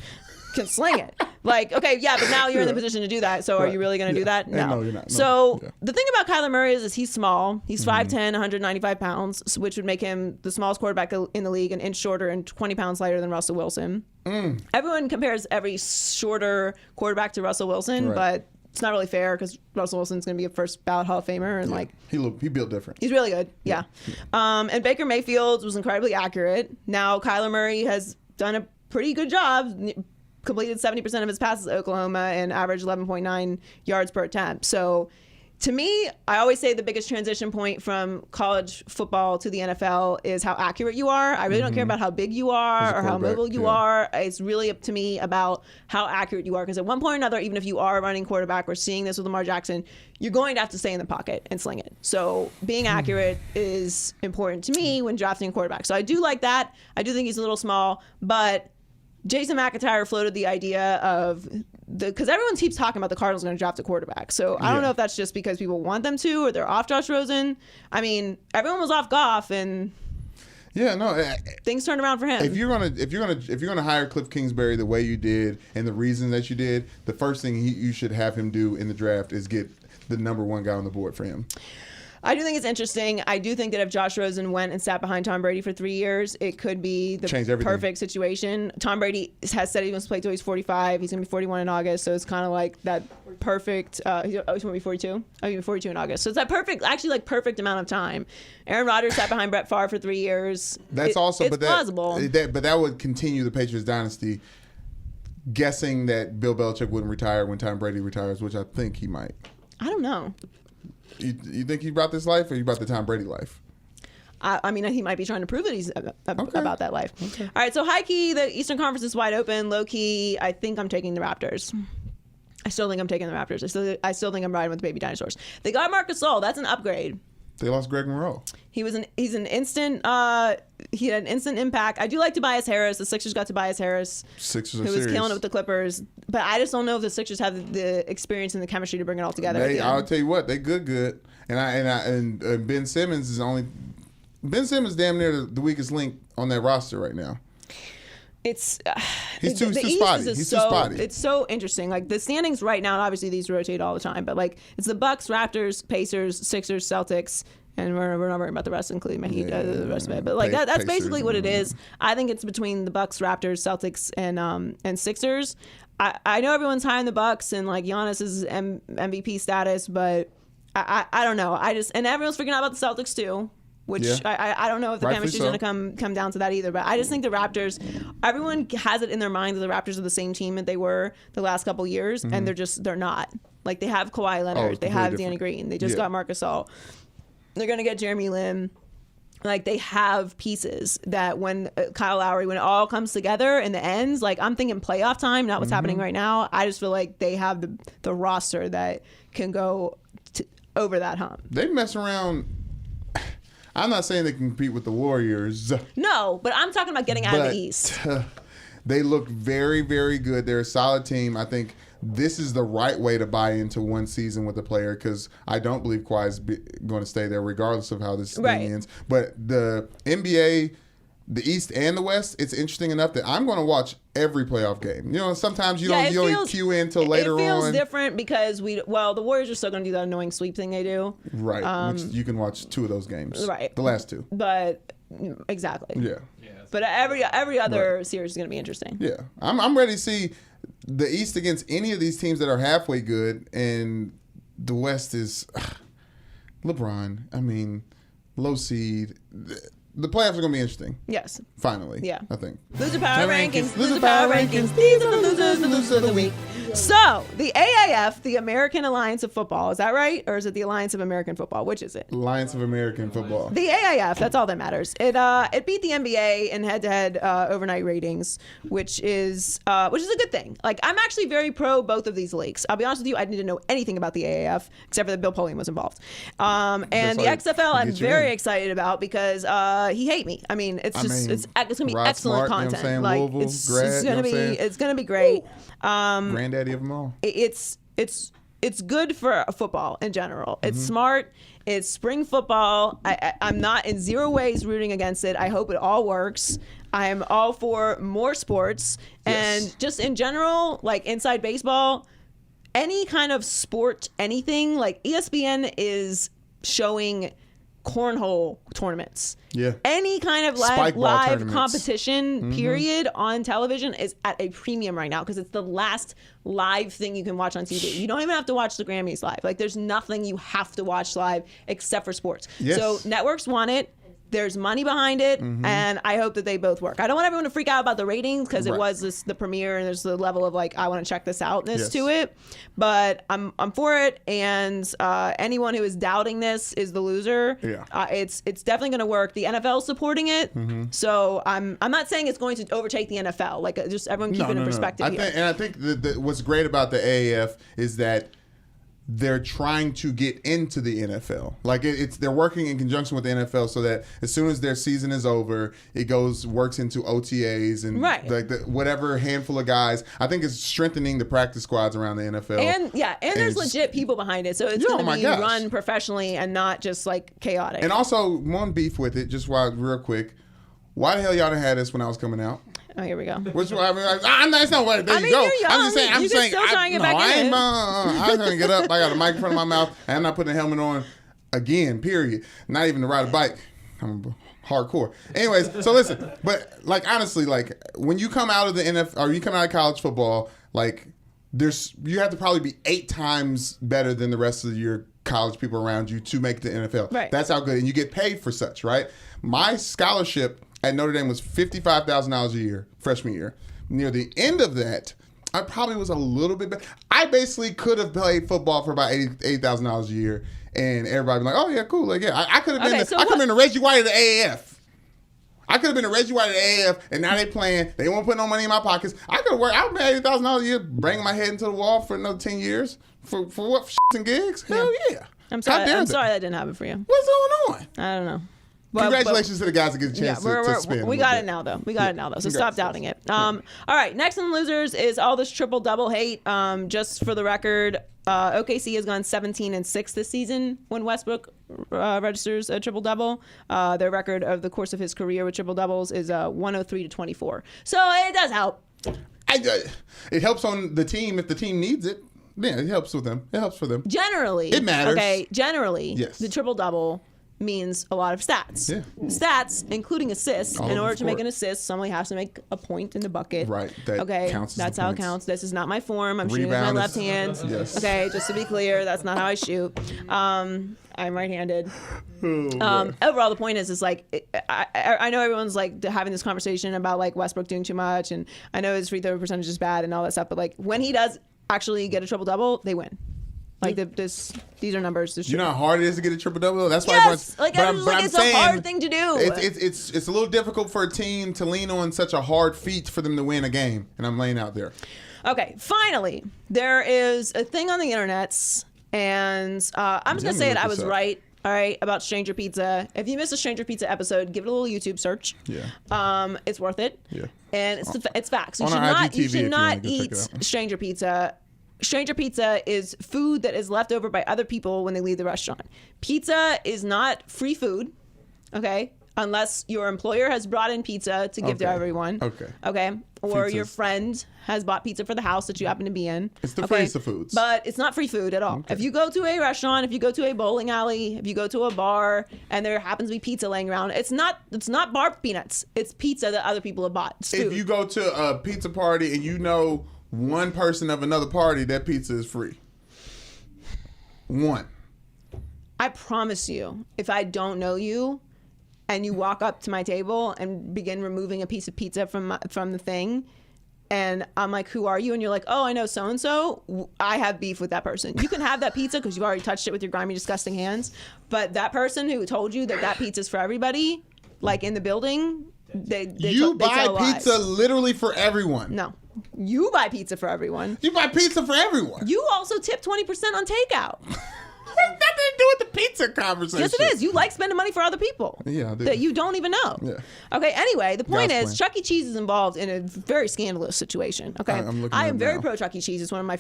Can sling it. Like, okay, yeah, but now you're in the position to do that. So are you really going to do that? And no, you're not. No. So Yeah. the thing about Kyler Murray is he's small. He's 5'10", 195 pounds, which would make him the smallest quarterback in the league, an inch shorter and 20 pounds lighter than Russell Wilson. Everyone compares every shorter quarterback to Russell Wilson, Right. but it's not really fair because Russell Wilson's going to be a first ballot Hall of Famer, and like He built different. he's really good. Yeah. And Baker Mayfield was incredibly accurate. Now Kyler Murray has done a pretty good job. Completed 70% of his passes at Oklahoma and averaged 11.9 yards per attempt. So to me, I always say the biggest transition point from college football to the NFL is how accurate you are. I really don't care about how big you are or how mobile you are. It's really up to me about how accurate you are. Because at one point or another, even if you are a running quarterback, we're seeing this with Lamar Jackson, you're going to have to stay in the pocket and sling it. So being accurate is important to me when drafting a quarterback. So I do like that. I do think he's a little small, but Jason McIntyre floated the idea of because everyone keeps talking about the Cardinals are going to draft a quarterback. So I don't know if that's just because people want them to or they're off Josh Rosen. I mean, everyone was off Goff and things turned around for him. If you're gonna hire Cliff Kingsbury the way you did and the reason that you did, the first thing you should have him do in the draft is get the number one guy on the board for him. I do think it's interesting. I do think that if Josh Rosen went and sat behind Tom Brady for 3 years, it could be the perfect situation. Tom Brady has said he wants to play till he's 45. He's going to be 41 in August, so it's kind of like that perfect. He's going to be 42? Oh, he's going to be 42 in August. So it's that perfect amount of time. Aaron Rodgers sat behind Brett Favre for 3 years. It's plausible. But that would continue the Patriots dynasty. Guessing that Bill Belichick wouldn't retire when Tom Brady retires, which I think he might. I don't know. You think he brought this life or you brought the Tom Brady life? I mean, he might be trying to prove that he's about that life. Okay. All right, so high key, the Eastern Conference is wide open. Low key, I think I'm taking the Raptors. I still think I'm taking the Raptors. I still think I'm riding with the baby dinosaurs. They got Marc Gasol. That's an upgrade. They lost Greg Monroe. He's an instant. He had an instant impact. I do like Tobias Harris. The Sixers got Tobias Harris, Sixers who was killing it with the Clippers. But I just don't know if the Sixers have the experience and the chemistry to bring it all together. I'll tell you what, they good. And Ben Simmons is damn near the weakest link on that roster right now. He's too spotty. He's too spotty. It's so interesting. Like the standings right now, and obviously these rotate all the time, but like it's the Bucks, Raptors, Pacers, Sixers, Celtics, and we're not worrying about the rest, including the rest of it. But like that's basically what it is. I think it's between the Bucks, Raptors, Celtics, and Sixers. I know everyone's high on the Bucks and like Giannis's MVP status, but I don't know. And everyone's freaking out about the Celtics too. Which I don't know if the chemistry's going to come down to that either. But I just think the Raptors, everyone has it in their mind that the Raptors are the same team that they were the last couple years, and they're not. Like they have Kawhi Leonard, they have Danny Green, they just got Marc Gasol. They're going to get Jeremy Lin. Like they have pieces that when Kyle Lowry, when it all comes together in the ends, like I'm thinking playoff time, not what's happening right now. I just feel like they have the roster that can go over that hump. They mess around. I'm not saying they can compete with the Warriors. No, but I'm talking about getting out of the East. They look very, very good. They're a solid team. I think this is the right way to buy into one season with a player because I don't believe Kawhi is going to stay there regardless of how this thing ends. But the NBA, the East and the West, it's interesting enough that I'm going to watch every playoff game. You know, sometimes you don't cue in until later on. It feels different because the Warriors are still going to do that annoying sweep thing they do. Right, which you can watch 2 of those games. Right. The last 2. But, exactly. Yeah. But every other series is going to be interesting. Yeah. I'm ready to see the East against any of these teams that are halfway good, and the West is LeBron. I mean, low seed. The playoffs are going to be interesting. Yes. Finally. Yeah. I think. Loser power rankings. Loser power rankings. These are the losers of the week. So, the AAF, the American Alliance of Football, is that right? Or is it the Alliance of American Football? Which is it? Alliance of American Football. The AAF, that's all that matters. It beat the NBA in head-to-head overnight ratings, which is a good thing. Like, I'm actually very pro both of these leagues. I'll be honest with you, I didn't know anything about the AAF, except for that Bill Polian was involved. And the XFL, I'm very excited about because he hate me. I mean, it's going to be excellent content. Like, it's going to be great. Granddaddy of them all. It's good for football in general. It's smart. It's spring football. I'm not in zero ways rooting against it. I hope it all works. I am all for more sports and just in general, like inside baseball, any kind of sport, anything. Like ESPN is showing cornhole tournaments. Yeah. Any kind of Spike ball live tournaments. competition, period, on television is at a premium right now because it's the last live thing you can watch on TV. You don't even have to watch the Grammys live. Like, there's nothing you have to watch live except for sports. Yes. So networks want it. There's money behind it, and I hope that they both work. I don't want everyone to freak out about the ratings because it was the premiere, and there's the level of like I want to check this outness to it. But I'm for it, and anyone who is doubting this is the loser. Yeah. It's definitely going to work. The NFL is supporting it, so I'm not saying it's going to overtake the NFL. Like just everyone keep it in perspective. I think that what's great about the AAF is that they're trying to get into the NFL. Like they're working in conjunction with the NFL so that as soon as their season is over, it works into OTAs and like whatever handful of guys. I think it's strengthening the practice squads around the NFL. And there's legit people behind it, so it's going to be run professionally and not just like chaotic. And also one beef with it, just real quick. Why the hell y'all didn't have this when I was coming out? Oh, here we go. Which one? I'm not. It's not what. There you go. You're young. I'm just saying. I'm you saying. Still try and get back in. I'm gonna get up. I got a mic in front of my mouth, and I'm not putting a helmet on again. Period. Not even to ride a bike. I'm hardcore. Anyways, so listen. But like honestly, like when you come out of the NFL or you come out of college football, like you have to probably be 8 times better than the rest of your college people around you to make the NFL. Right. That's how good, and you get paid for such. Right. My scholarship at Notre Dame was $55,000 a year, freshman year. Near the end of that, I probably was a little bit better. I basically could have played football for about $80,000 a year, and everybody be like, "Oh yeah, cool." Like yeah, I could have been. I could have been the Reggie White of the AAF. I could have been the Reggie White of the AAF, and now they playing. They won't put no money in my pockets. I could have worked. I would have made $80,000 a year, bringing my head into the wall for another 10 years. For what? For shits and gigs? Hell yeah. I'm sorry. I'm sorry that didn't happen for you. What's going on? I don't know. Congratulations to the guys that get a chance to spin. We got it now, though. So stop doubting it. All right. Next on the losers is all this triple-double hate. Just for the record, OKC has gone 17-6 this season when Westbrook registers a triple-double. Their record of the course of his career with triple-doubles is 103-24. So it does help. It helps on the team if the team needs it. Yeah, it helps with them. It helps for them. Generally. It matters. Okay, generally, yes. The triple-double means a lot of stats. Yeah. Stats, including assists. All in over order the to make sport. an assist, somebody has to make a point in the bucket. Right. That okay. counts as That's the how points. it counts. This is not my form. I'm shooting with my Rebound left is- hand. Yes. Okay, just to be clear, that's not how I shoot. I'm right-handed. Overall, the point is like I know everyone's like having this conversation about like Westbrook doing too much, and I know his free throw percentage is bad and all that stuff. But like when he does actually get a triple double, they win. Like these are numbers. You know how hard it is to get a triple double. That's why. Yes, but it's saying, a hard thing to do. It's a little difficult for a team to lean on such a hard feat for them to win a game, and I'm laying out there. Okay, finally, there is a thing on the internets, and I'm just gonna say it. I was right. All right, about Stranger Pizza. If you missed a Stranger Pizza episode, give it a little YouTube search. Yeah. It's worth it. Yeah. And it's facts. You On should our not. IGTV You if should you not wanna go check eat it out. Stranger Pizza. Stranger Pizza is food that is left over by other people when they leave the restaurant. Pizza is not free food, okay? Unless your employer has brought in pizza to give to Okay. everyone. Okay. Okay? Or your Pizza's- friend has bought pizza for the house that you happen to be in. It's the okay? freest of foods. But it's not free food at all. If you go to a restaurant, if you go to a bowling alley, if you go to a bar, and there happens to be pizza laying around, it's not bar peanuts. It's pizza that other people have bought. It's food. If you go to a pizza party and you know one person of another party, that pizza is free. One. I promise you, if I don't know you and you walk up to my table and begin removing a piece of pizza from the thing, and I'm like, who are you? And you're like, oh, I know so-and-so, I have beef with that person. You can have that pizza because you've already touched it with your grimy, disgusting hands. But that person who told you that pizza's for everybody, like in the building, they buy tell lies. pizza literally for everyone. No. You buy pizza for everyone. You buy pizza for everyone. You also tip 20% on takeout. Nothing to do with the pizza conversation. Yes, it is. You like spending money for other people. Yeah, I do. That you don't even know. Yeah. Okay. Anyway, the point God's is, plan. Chuck E. Cheese is involved in a very scandalous situation. Okay. I'm looking I at am it very now. pro Chuck E. Cheese. It's one of my.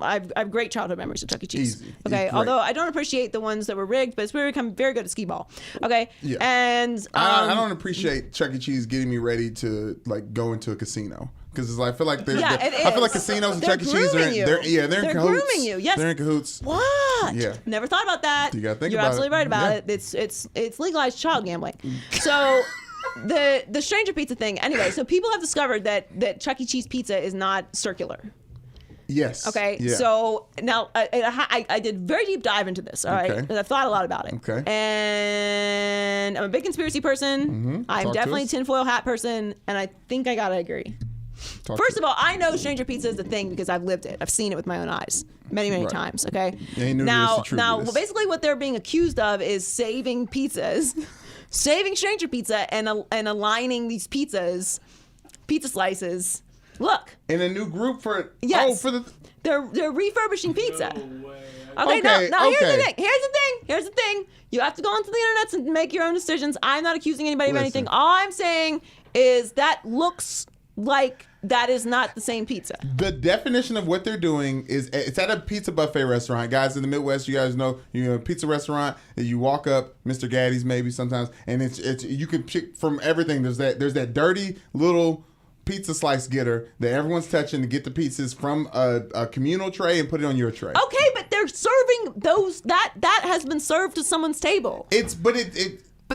I have great childhood memories of Chuck E. Cheese. Easy. Okay. Great. Although I don't appreciate the ones that were rigged, but it's become very good at skee ball. Okay. Yeah. And I don't appreciate Chuck E. Cheese getting me ready to like go into a casino. Because it's like, I feel like Yeah, it I feel like is. casinos and They're Chuck E. Cheese grooming you. they're in They're cahoots. grooming you. Yes. They're in cahoots. What? Yeah. Never thought about that. You gotta think You're about absolutely it. right about Yeah. it. It's legalized child gambling. So the stranger pizza thing. Anyway, so people have discovered that Chuck E. Cheese pizza is not circular. Yes. Okay. Yeah. So now I did very deep dive into this. All right. Okay. And I've thought a lot about it. Okay. And I'm a big conspiracy person. I'm Talk to definitely a us. tinfoil hat person, and I think I gotta agree. First of all, I know stranger pizza is a thing because I've lived it. I've seen it with my own eyes many Right. times. Okay. Yeah, you knew now, this, the now, truth is. basically, what they're being accused of is saving pizzas, saving stranger pizza, and aligning these pizza slices. Look, in a new group for Yes. oh for the they're refurbishing pizza. No way. Okay, Okay, now here's the okay. thing. Here's the thing. You have to go onto the internet and make your own decisions. I'm not accusing anybody of Listen. anything. All I'm saying is that looks like that is not the same pizza. The definition of what they're doing is it's at a pizza buffet restaurant. Guys in the Midwest, you guys know, a pizza restaurant, you walk up, Mr. Gaddy's maybe sometimes, and it's you can pick from everything. There's that dirty little pizza slice getter that everyone's touching to get the pizzas from a communal tray and put it on your tray. Okay, but they're serving those that has been served to someone's table. But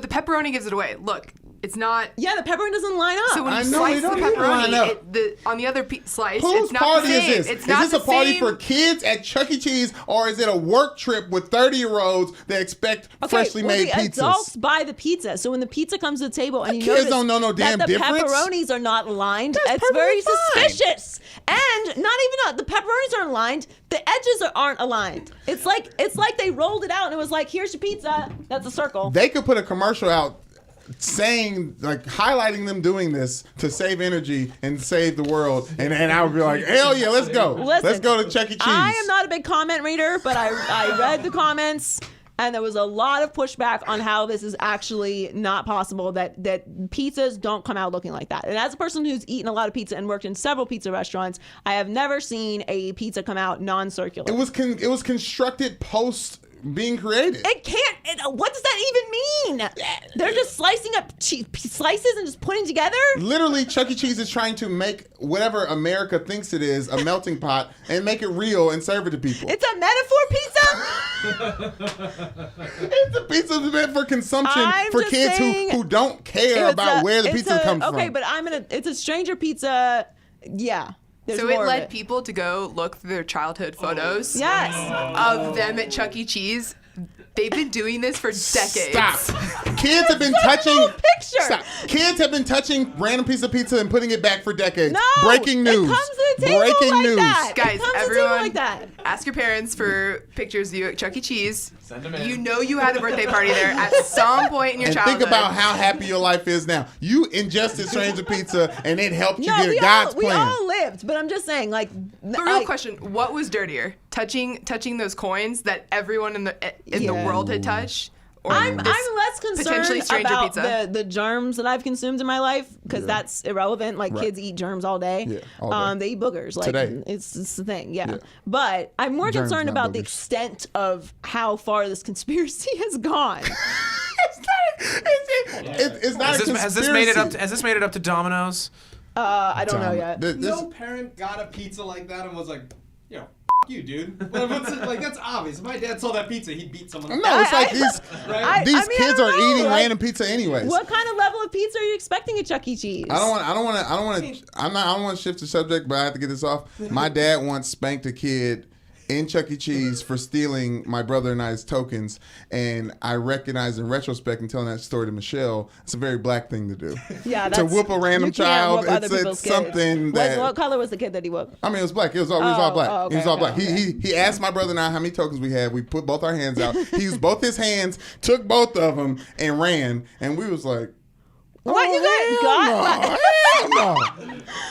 the pepperoni gives it away. Look, it's not. Yeah, the pepperoni doesn't line up. So when I you know, slice it the don't even line up. pepperoni, on the other slice, Whose it's not party the same. is this? It's Is not this a the party same. for kids at Chuck E. Cheese, or is it a work trip with 30-year-olds that expect freshly made the pizzas? adults buy the pizza, so when the pizza comes to the table and you kids notice don't know no damn that the difference. pepperonis are not aligned, That's it's very perfectly fine. suspicious. And not even the pepperonis aren't aligned; the edges aren't aligned. It's like they rolled it out and it was like, "Here's your pizza." That's a circle. They could put a commercial out saying, like, highlighting them doing this to save energy and save the world, and I would be like, hell yeah, let's go. Listen, Let's go to Chuck E. Cheese. I am not a big comment reader, but I read the comments. And there was a lot of pushback on how this is actually not possible, that pizzas don't come out looking like that. And as a person who's eaten a lot of pizza and worked in several pizza restaurants, I have never seen a pizza come out non-circular. It was constructed post being created. It can't. What does that even mean? They're just slicing up slices and just putting together? Literally, Chuck E. Cheese is trying to make whatever America thinks it is a melting pot and make it real and serve it to people. It's a metaphor pizza? It's a pizza meant for consumption I'm for just kids saying, who don't care about where the pizza comes from. Okay, but it's a stranger pizza. Yeah. There's So it more of led people to go look through their childhood photos Yes. of them at Chuck E. Cheese. They've been doing this for decades. Stop. Kids have been touching. picture. Stop. Kids have been touching random piece of pizza and putting it back for decades. No. Breaking news. It comes to the table Breaking like news. that. Guys, it comes to the everyone, table like that. ask your parents for pictures of you at Chuck E. Cheese. Send them in. You know you had a birthday party there at some point in your And childhood. think about how happy your life is now. You ingested stranger pizza and it helped you No, get God's we plan. all lived, but I'm just saying, like. But real question: what was dirtier, touching those coins that everyone in the Yeah. world had touched, or I'm this less potentially concerned stranger about pizza? the germs that I've consumed in my life, because that's irrelevant. Like, Right. kids eat germs all day. Yeah, all day. They eat boogers. Like, Today. it's the thing. Yeah. But I'm more Germs, concerned not about the boogers. extent of how far this conspiracy has gone. It's not a Has this made it up? conspiracy. Has this made it up to Domino's? I don't know yet. This- No parent got a pizza like that and was like, yo, you, dude. Like, that's obvious. If my dad saw that pizza, he'd beat someone. No, it's like Right? these I mean, kids I are don't know, eating like, random pizza anyways. What kind of level of pizza are you expecting at Chuck E. Cheese? I don't want to shift the subject, but I have to get this off. My dad once spanked a kid in Chuck E. Cheese for stealing my brother and I's tokens, and I recognize in retrospect and telling that story to Michelle, it's a very black thing to do. Yeah, to whoop a random you can't child, whoop other it's people's kids. something that. What color was the kid that he whooped? I mean, it was black. It was all black. okay, He was all okay, black. He asked my brother and I how many tokens we had. We put both our hands out. He used both his hands, took both of them, and ran. And we was like, What, you got? Hell no.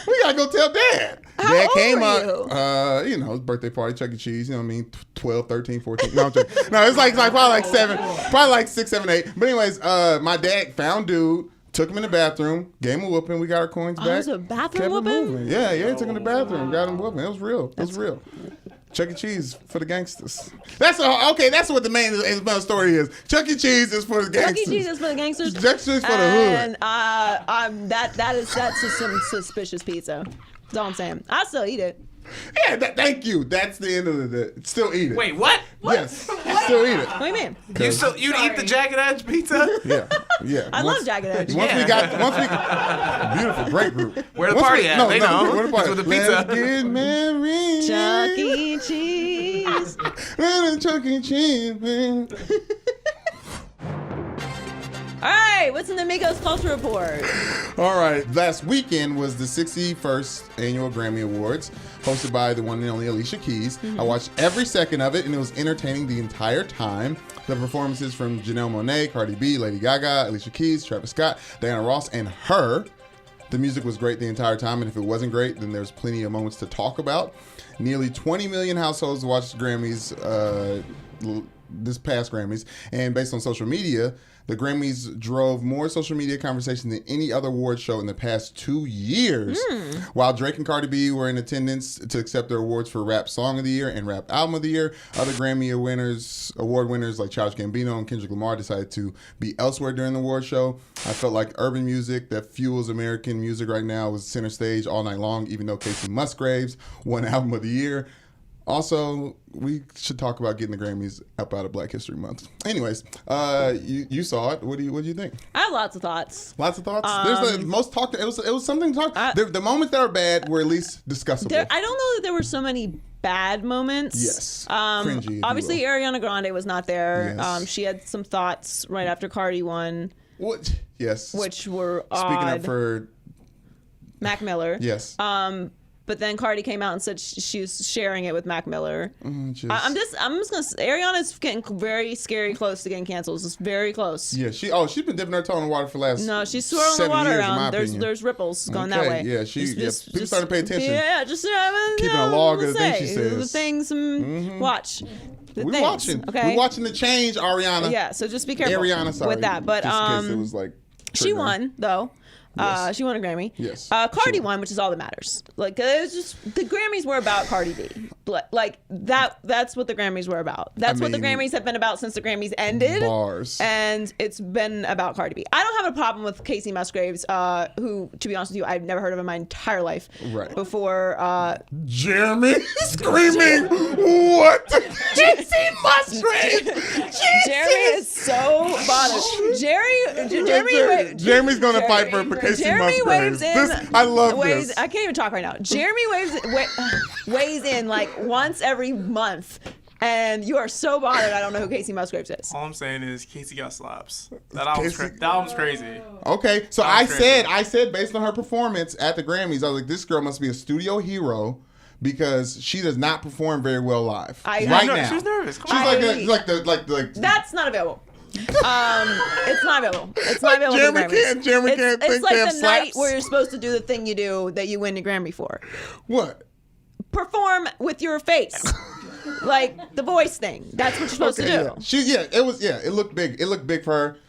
We gotta go tell Dad. Dad old came were up, you know, his birthday party, Chuck E. Cheese, you know what I mean, 12, 13, 14. No, I'm joking. No, it's like probably like 7, probably like 6, 7, 8. But anyways, my dad found dude, took him in the bathroom, gave him a whooping, we got our coins back. Oh, it was a bathroom kept it whooping? moving. Yeah, he took him to the bathroom, got him whooping. It was real. It was real. Chuck E. Cheese for the gangsters. That's what the main story is. Chuck E. Cheese is for the gangsters. Chuck E. Cheese is for the gangsters. Chuck E. Cheese for the hood. And that's just some suspicious pizza. That's all I'm saying. I still eat it. Yeah, thank you. That's the end of the. Still eat it. Wait, what? Yes, still eat it. What do you mean? You'd eat the Jagged Edge pizza? Yeah. I love Jagged Edge. Once we beautiful, great group. Where the party at? They know. Where the party? It's with the pizza. Let's get married. Chuck E. Cheese. Chuck E. Cheese, man. All right, what's in the Migos Culture Report? All right, last weekend was the 61st Annual Grammy Awards, hosted by the one and only Alicia Keys. I watched every second of it, and it was entertaining the entire time. The performances from Janelle Monáe, Cardi B, Lady Gaga, Alicia Keys, Travis Scott, Diana Ross, and her. The music was great the entire time, and if it wasn't great, then there's plenty of moments to talk about. Nearly 20 million households watched Grammys this past Grammys, and based on social media, the Grammys drove more social media conversation than any other award show in the past 2 years. While Drake and Cardi B were in attendance to accept their awards for Rap Song of the Year and Rap Album of the Year, other Grammy award winners like Childish Gambino and Kendrick Lamar decided to be elsewhere during the award show. I felt like urban music that fuels American music right now was center stage all night long, even though Casey Musgraves won Album of the Year. Also, we should talk about getting the Grammys up out of Black History Month. Anyways, you saw it. What do you think? I have lots of thoughts. Lots of thoughts. There's the most talked. It was something to talk. The moments that are bad were at least discussable. I don't know that there were so many bad moments. Yes. Cringy. Obviously, Ariana Grande was not there. Yes. She had some thoughts right after Cardi won. What? Yes. Which were Speaking odd. up for Mac Miller. Yes. But then Cardi came out and said she was sharing it with Mac Miller. I'm just gonna. Ariana's getting very scary close to getting canceled. It's very close. Yeah, she's been dipping her toe in the water for the last. No, she's swirling the 7 water years, around. In my opinion. There's ripples going Okay, that way. Yeah, people starting to pay attention. Yeah, just keeping a log of the things she says. The things. Watch. We're watching. Okay. We're watching the change, Ariana. Yeah, so just be careful. Ariana, sorry. With that, but just in case it was like. She won though. Yes. She won a Grammy. Yes. Cardi won, which is all that matters. Like it was just the Grammys were about Cardi B. Like that's what the Grammys were about. That's what the Grammys have been about since the Grammys ended. Bars. And it's been about Cardi B. I don't have a problem with Casey Musgraves, who, to be honest with you, I've never heard of in my entire life. Right. Before Jeremy screaming, what? Casey Musgraves. Jeremy is so bothered. Jeremy's gonna fight for Casey Jeremy Musgraves. waves in. I love this. I can't even talk right now. Jeremy weighs in like once every month, and you are so bothered. I don't know who Casey Musgraves is. All I'm saying is Casey got slaps. That album's crazy. Okay, so I said based on her performance at the Grammys, I was like, this girl must be a studio hero. Because she does not perform very well live now. She was nervous. She's like That's not available. It's not available. It's not available. Jeremy can't it's like the slaps. night where you're supposed to do the thing you do that you win the Grammy for. What? Perform with your face. Like the voice thing. That's what you're supposed to do. Yeah. It looked big. It looked big for her.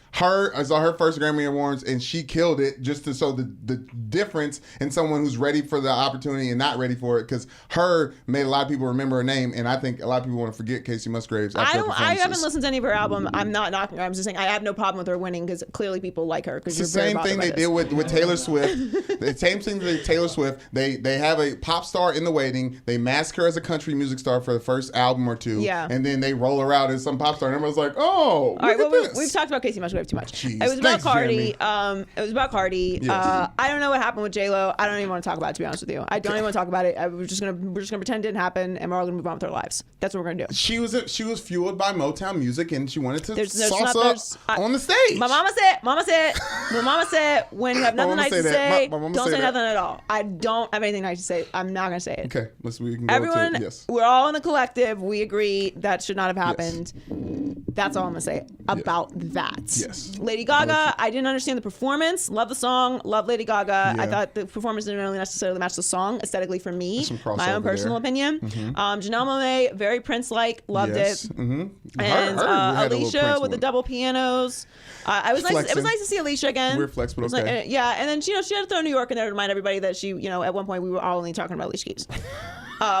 I saw her first Grammy Awards, and she killed it just to show the difference in someone who's ready for the opportunity and not ready for it. Because her made a lot of people remember her name, and I think a lot of people want to forget Casey Musgraves after her performances. I haven't listened to any of her album. I'm not knocking her. I'm just saying I have no problem with her winning because clearly people like her. It's the same thing they did with Taylor Swift. The same thing with Taylor Swift. They have a pop star in the waiting. They mask her as a country music star for the first album or two. Yeah. And then they roll her out as some pop star, and everyone's like, oh, all right. well, we've talked about Casey Musgraves too much. Jeez. It was about Thanks, Cardi. Jeremy. It was about Cardi. Yes. I don't know what happened with J-Lo. I don't even want to talk about it, to be honest with you. I don't even want to talk about it. We're just gonna pretend it didn't happen, and we're all gonna move on with our lives. That's what we're gonna do. She was fueled by Motown music, and she wanted to there's on the stage. My mama said, when you have nothing nice to say, don't say nothing at all. I don't have anything nice to say. I'm not gonna say it. Okay, we can go Everyone, to yes. we're all in the collective. We agree that should not have happened. Yes. That's all I'm gonna say about that. Yes. Lady Gaga, I didn't understand the performance. Love the song. Love Lady Gaga. Yeah. I thought the performance didn't really necessarily match the song aesthetically for me. Some My own crossover personal there. opinion. Janelle Monáe, very Prince-like. Loved Yes. it. Mm-hmm. And Her had a little Alicia Prince with the one. double pianos. It was Flexing. nice to see Alicia again. Weird flex, but It was like, okay. yeah, and then she had to throw New York in there to remind everybody that she, at one point we were all only talking about Alicia Keys.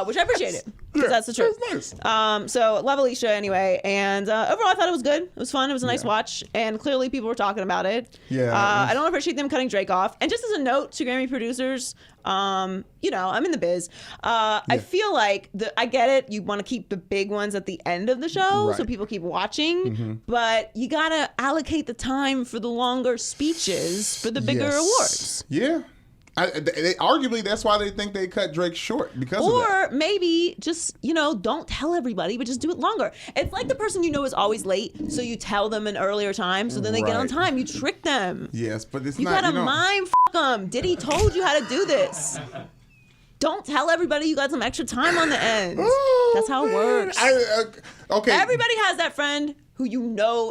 Which I appreciated, because that's the truth. That's nice. So love Alicia anyway, and overall I thought it was good. It was fun. It was a nice watch, and clearly people were talking about it. Yeah. I don't appreciate them cutting Drake off. And just as a note to Grammy producers, I'm in the biz. I feel like I get it. You want to keep the big ones at the end of the show so Right. people keep watching, but you gotta allocate the time for the longer speeches for the bigger Yes. awards. Yeah. Arguably, that's why they think they cut Drake short because of that. Or maybe just, don't tell everybody, but just do it longer. It's like the person is always late, so you tell them an earlier time, so then they get on Right. time. You trick them. Yes, but it's You not. gotta mind them. Diddy told you how to do this. Don't tell everybody you got some extra time on the end. That's how it works. Okay. Everybody has that friend who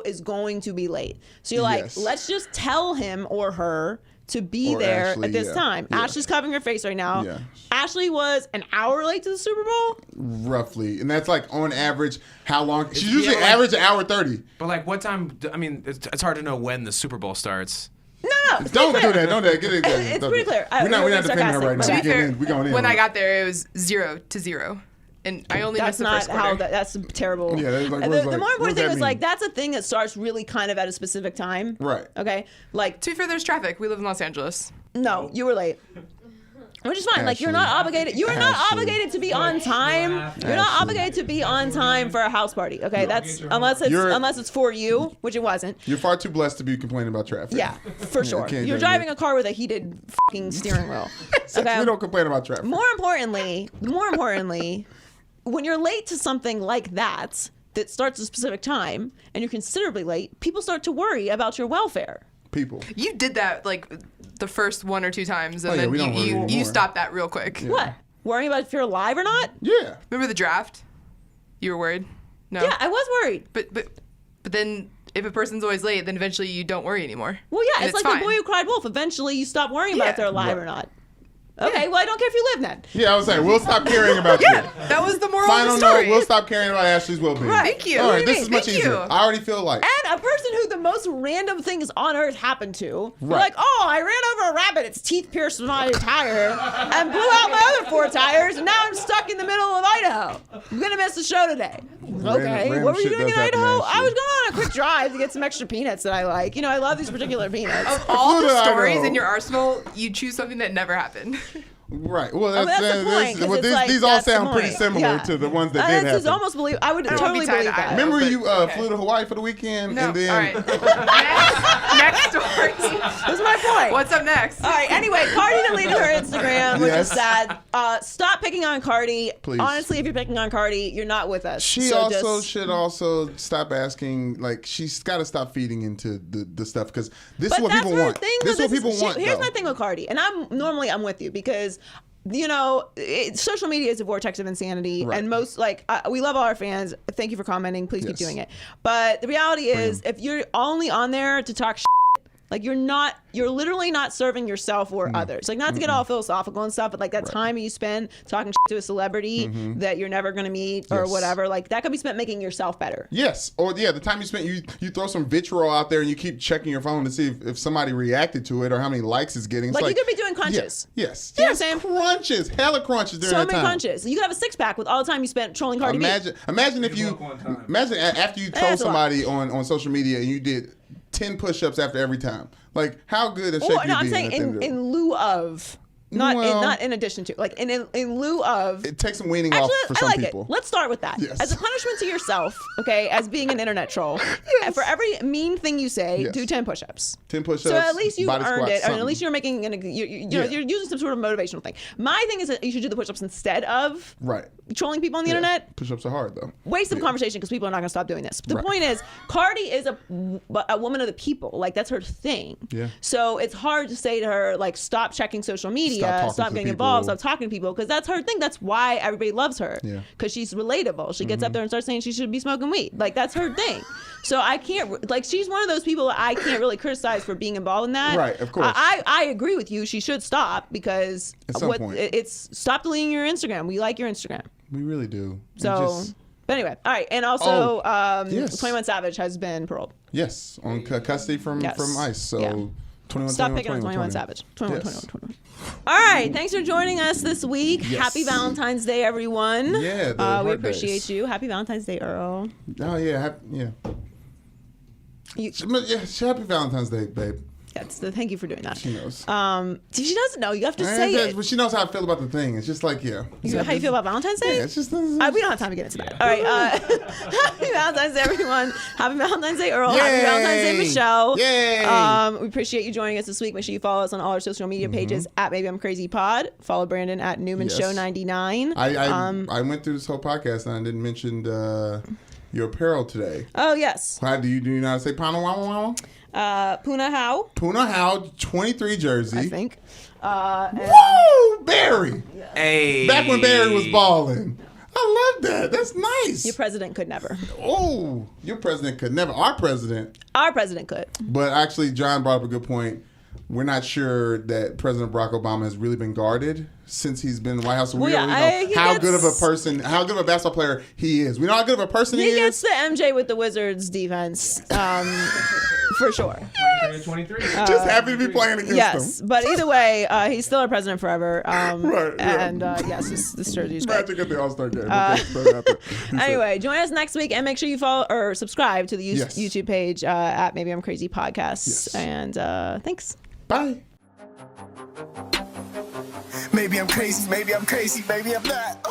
is going to be late. So you're like, Yes. let's just tell him or her to be Or there Ashley, at this yeah. time. Yeah. Ashley's covering her face right now. Yeah. Ashley was an hour late to the Super Bowl. Roughly, and that's like on average how long? She Yeah, usually like- average an hour 30. But like, what time? I mean, it's hard to know when the Super Bowl starts. No, it's Don't pretty do clear. that. Don't do that. Get it. It's pretty clear. We're not We're defending her being right now. sarcastic, We going in. when on I it. got there, it was 0-0, and I only That's missed the not first quarter. how that's terrible. Yeah, that's like- And what is the like- more what important does thing that is like mean? that's a thing that starts really kind of at a specific time. Right. Okay. Like To be fair, there's traffic. We live in Los Angeles. no, you were late. Which is fine. Like you're not Ashley. obligated. You are not Ashley. obligated to be on time. You're not Ashley. obligated to be on time for a house party. Okay, that's unless it's for you, which it wasn't. You're far too blessed to be complaining about traffic. Yeah, for sure. can't You're do driving that. a car with a heated fucking steering wheel. We Okay. don't complain about traffic. More importantly, when you're late to something like that starts at a specific time and you're considerably late, people start to worry about your welfare. People. You did that like the first 1 or 2 times, and Oh, yeah, then we don't worry you anymore. stopped that real quick. What? Worrying about if you're alive or not? Yeah. Remember the draft? You were worried? No. Yeah, I was worried. But then if a person's always late, then eventually you don't worry anymore. Well, yeah, And it's like fine. the boy who cried wolf. Eventually, you stop worrying about Yeah. if they're alive Right. or not. Okay, well, I don't care if you live then. Yeah, I was saying, we'll stop caring about you. That was the moral Final of the story. note, we'll stop caring about Ashley's well-being. Right. Thank you. All What right, do you this is mean? much Thank easier. you. I already feel like. And a person who the most random things on earth happened to, you're Right. like, oh, I ran over a rabbit, its teeth pierced my tire, and blew out my other 4 tires, and now I'm stuck in the middle of Idaho. I'm gonna miss the show today. Okay, random what were you shit doing in does happen, Idaho? Ashley. I was going on a quick drive to get some extra peanuts that I like. I love these particular peanuts. Of all Flew the to stories Idaho. in your arsenal, you choose something that never happened. Right. Well, Well, that's the point, 'cause it's like, these all that's the sound pretty point. similar Yeah. to the ones that This did is happen. almost believe. I would don't totally wanna be believe tied-eyed. that. Remember but- you okay. flew to Hawaii for the weekend No. and then All right. next story. That's my point. What's up next? All right. Anyway, Cardi deleted her Instagram, which Yes. is sad. Stop picking on Cardi. Please. Honestly, if you're picking on Cardi, you're not with us. she So also just- should also stop asking. Like she's got to stop feeding into the stuff because this But is what that's people her want. thing, This is though. what people want. Here's though. my thing with Cardi, and I'm with you because. Social media is a vortex of insanity, Right. and most we love all our fans. Thank you for commenting. Please keep Yes. doing it. But the reality is, if you're only on there to talk shit, like you're literally not serving yourself or others. Like not to get all philosophical and stuff, but like that time you spend talking shit to a celebrity that you're never gonna meet or Yes. whatever, like that could be spent making yourself better. Yes, or yeah, the time you spent you throw some vitriol out there and you keep checking your phone to see if somebody reacted to it or how many likes it's getting. It's Like, you could be doing crunches. Yes, You know yes, what I'm saying? crunches, hella crunches during So that many time. crunches. You could have a 6-pack with all the time you spent trolling Cardi B. Imagine if you look one time. imagine after you troll That's a lot. somebody on social media and you did 10 push-ups after every time. Like how good a shape Or you no, I'm be saying at the end of the day. in lieu of. Not Well- not in addition to, like in lieu of. It takes some weaning off for I some like people. it. Let's start with that. Yes. As a punishment to yourself, okay, as being an internet troll, and for every mean thing you say, Yes. do 10 push-ups. 10 push-ups. So at least you've body earned squats, it, or at something. least you're making, you're using some sort of motivational thing. My thing is that you should do the push-ups instead of Right. trolling people on the Yeah. internet. Push-ups are hard though. Waste of Yeah. conversation because people are not going to stop doing this. The Right. point is, Cardi is a woman of the people. Like, that's her thing. Yeah. So it's hard to say to her, like, stop checking social media. talking stop to getting people. involved, stop talking to people, because that's her thing. That's why everybody loves her. Yeah. Because she's relatable. She gets up there and starts saying she should be smoking weed. Like, that's her thing. So I can't, like, she's one of those people that I can't really criticize for being involved in that. Right, of course. I agree with you. She should stop, because At some point. it's stop deleting your Instagram. We like your Instagram. We really do. And So, but anyway, all right. And also, yes. 21 Savage has been paroled. yes, on custody from ICE. So Yeah. 21, Stop 21, picking on 21 20. Savage. 21, Yes. 21. All right. Thanks for joining us this week. Yes. Happy Valentine's Day, everyone. Yeah, the we hard appreciate days. you. Happy Valentine's Day, Earl. Oh yeah, yeah. You, Yeah, happy Valentine's Day, babe. thank you for doing that. She knows. She doesn't know. You have to say it. But she knows how I feel about the thing. It's just like, yeah. How you feel about Valentine's Day? Yeah, it's just. We don't have time to get into that. All right. Happy Valentine's Day, everyone. Happy Valentine's Day, Earl. Happy Yay! Valentine's Day, Michelle. Yay! We appreciate you joining us this week. Make sure you follow us on all our social media pages at Maybe I'm Crazy Pod. Follow Brandon at Newman Yes. Show 99. I went through this whole podcast and I didn't mention your apparel today. Oh, yes. How do you not say Puna Wow? Puna How, Puna How 23 jersey. I think. Woo! Barry! Hey. Back when Barry was balling. I love that. That's nice. Your president could never. Oh, your president could never. Our president. Our president could. But actually, John brought up a good point. We're not sure that President Barack Obama has really been guarded since he's been in the White House. So we don't really know how good of a person, how good of a basketball player he is. We know how good of a person he He is. gets the MJ with the Wizards defense, for sure. 23. Just happy to be playing against Yes, him. but either way, he's still our president forever. Right, yeah. And yes, this jersey's great. Magic at the All-Star game. Okay, Anyway, join us next week and make sure you follow or subscribe to the Yes. YouTube page at Maybe I'm Crazy Podcasts. Yes. And thanks. Bye. Maybe I'm crazy, maybe I'm crazy, maybe I'm not.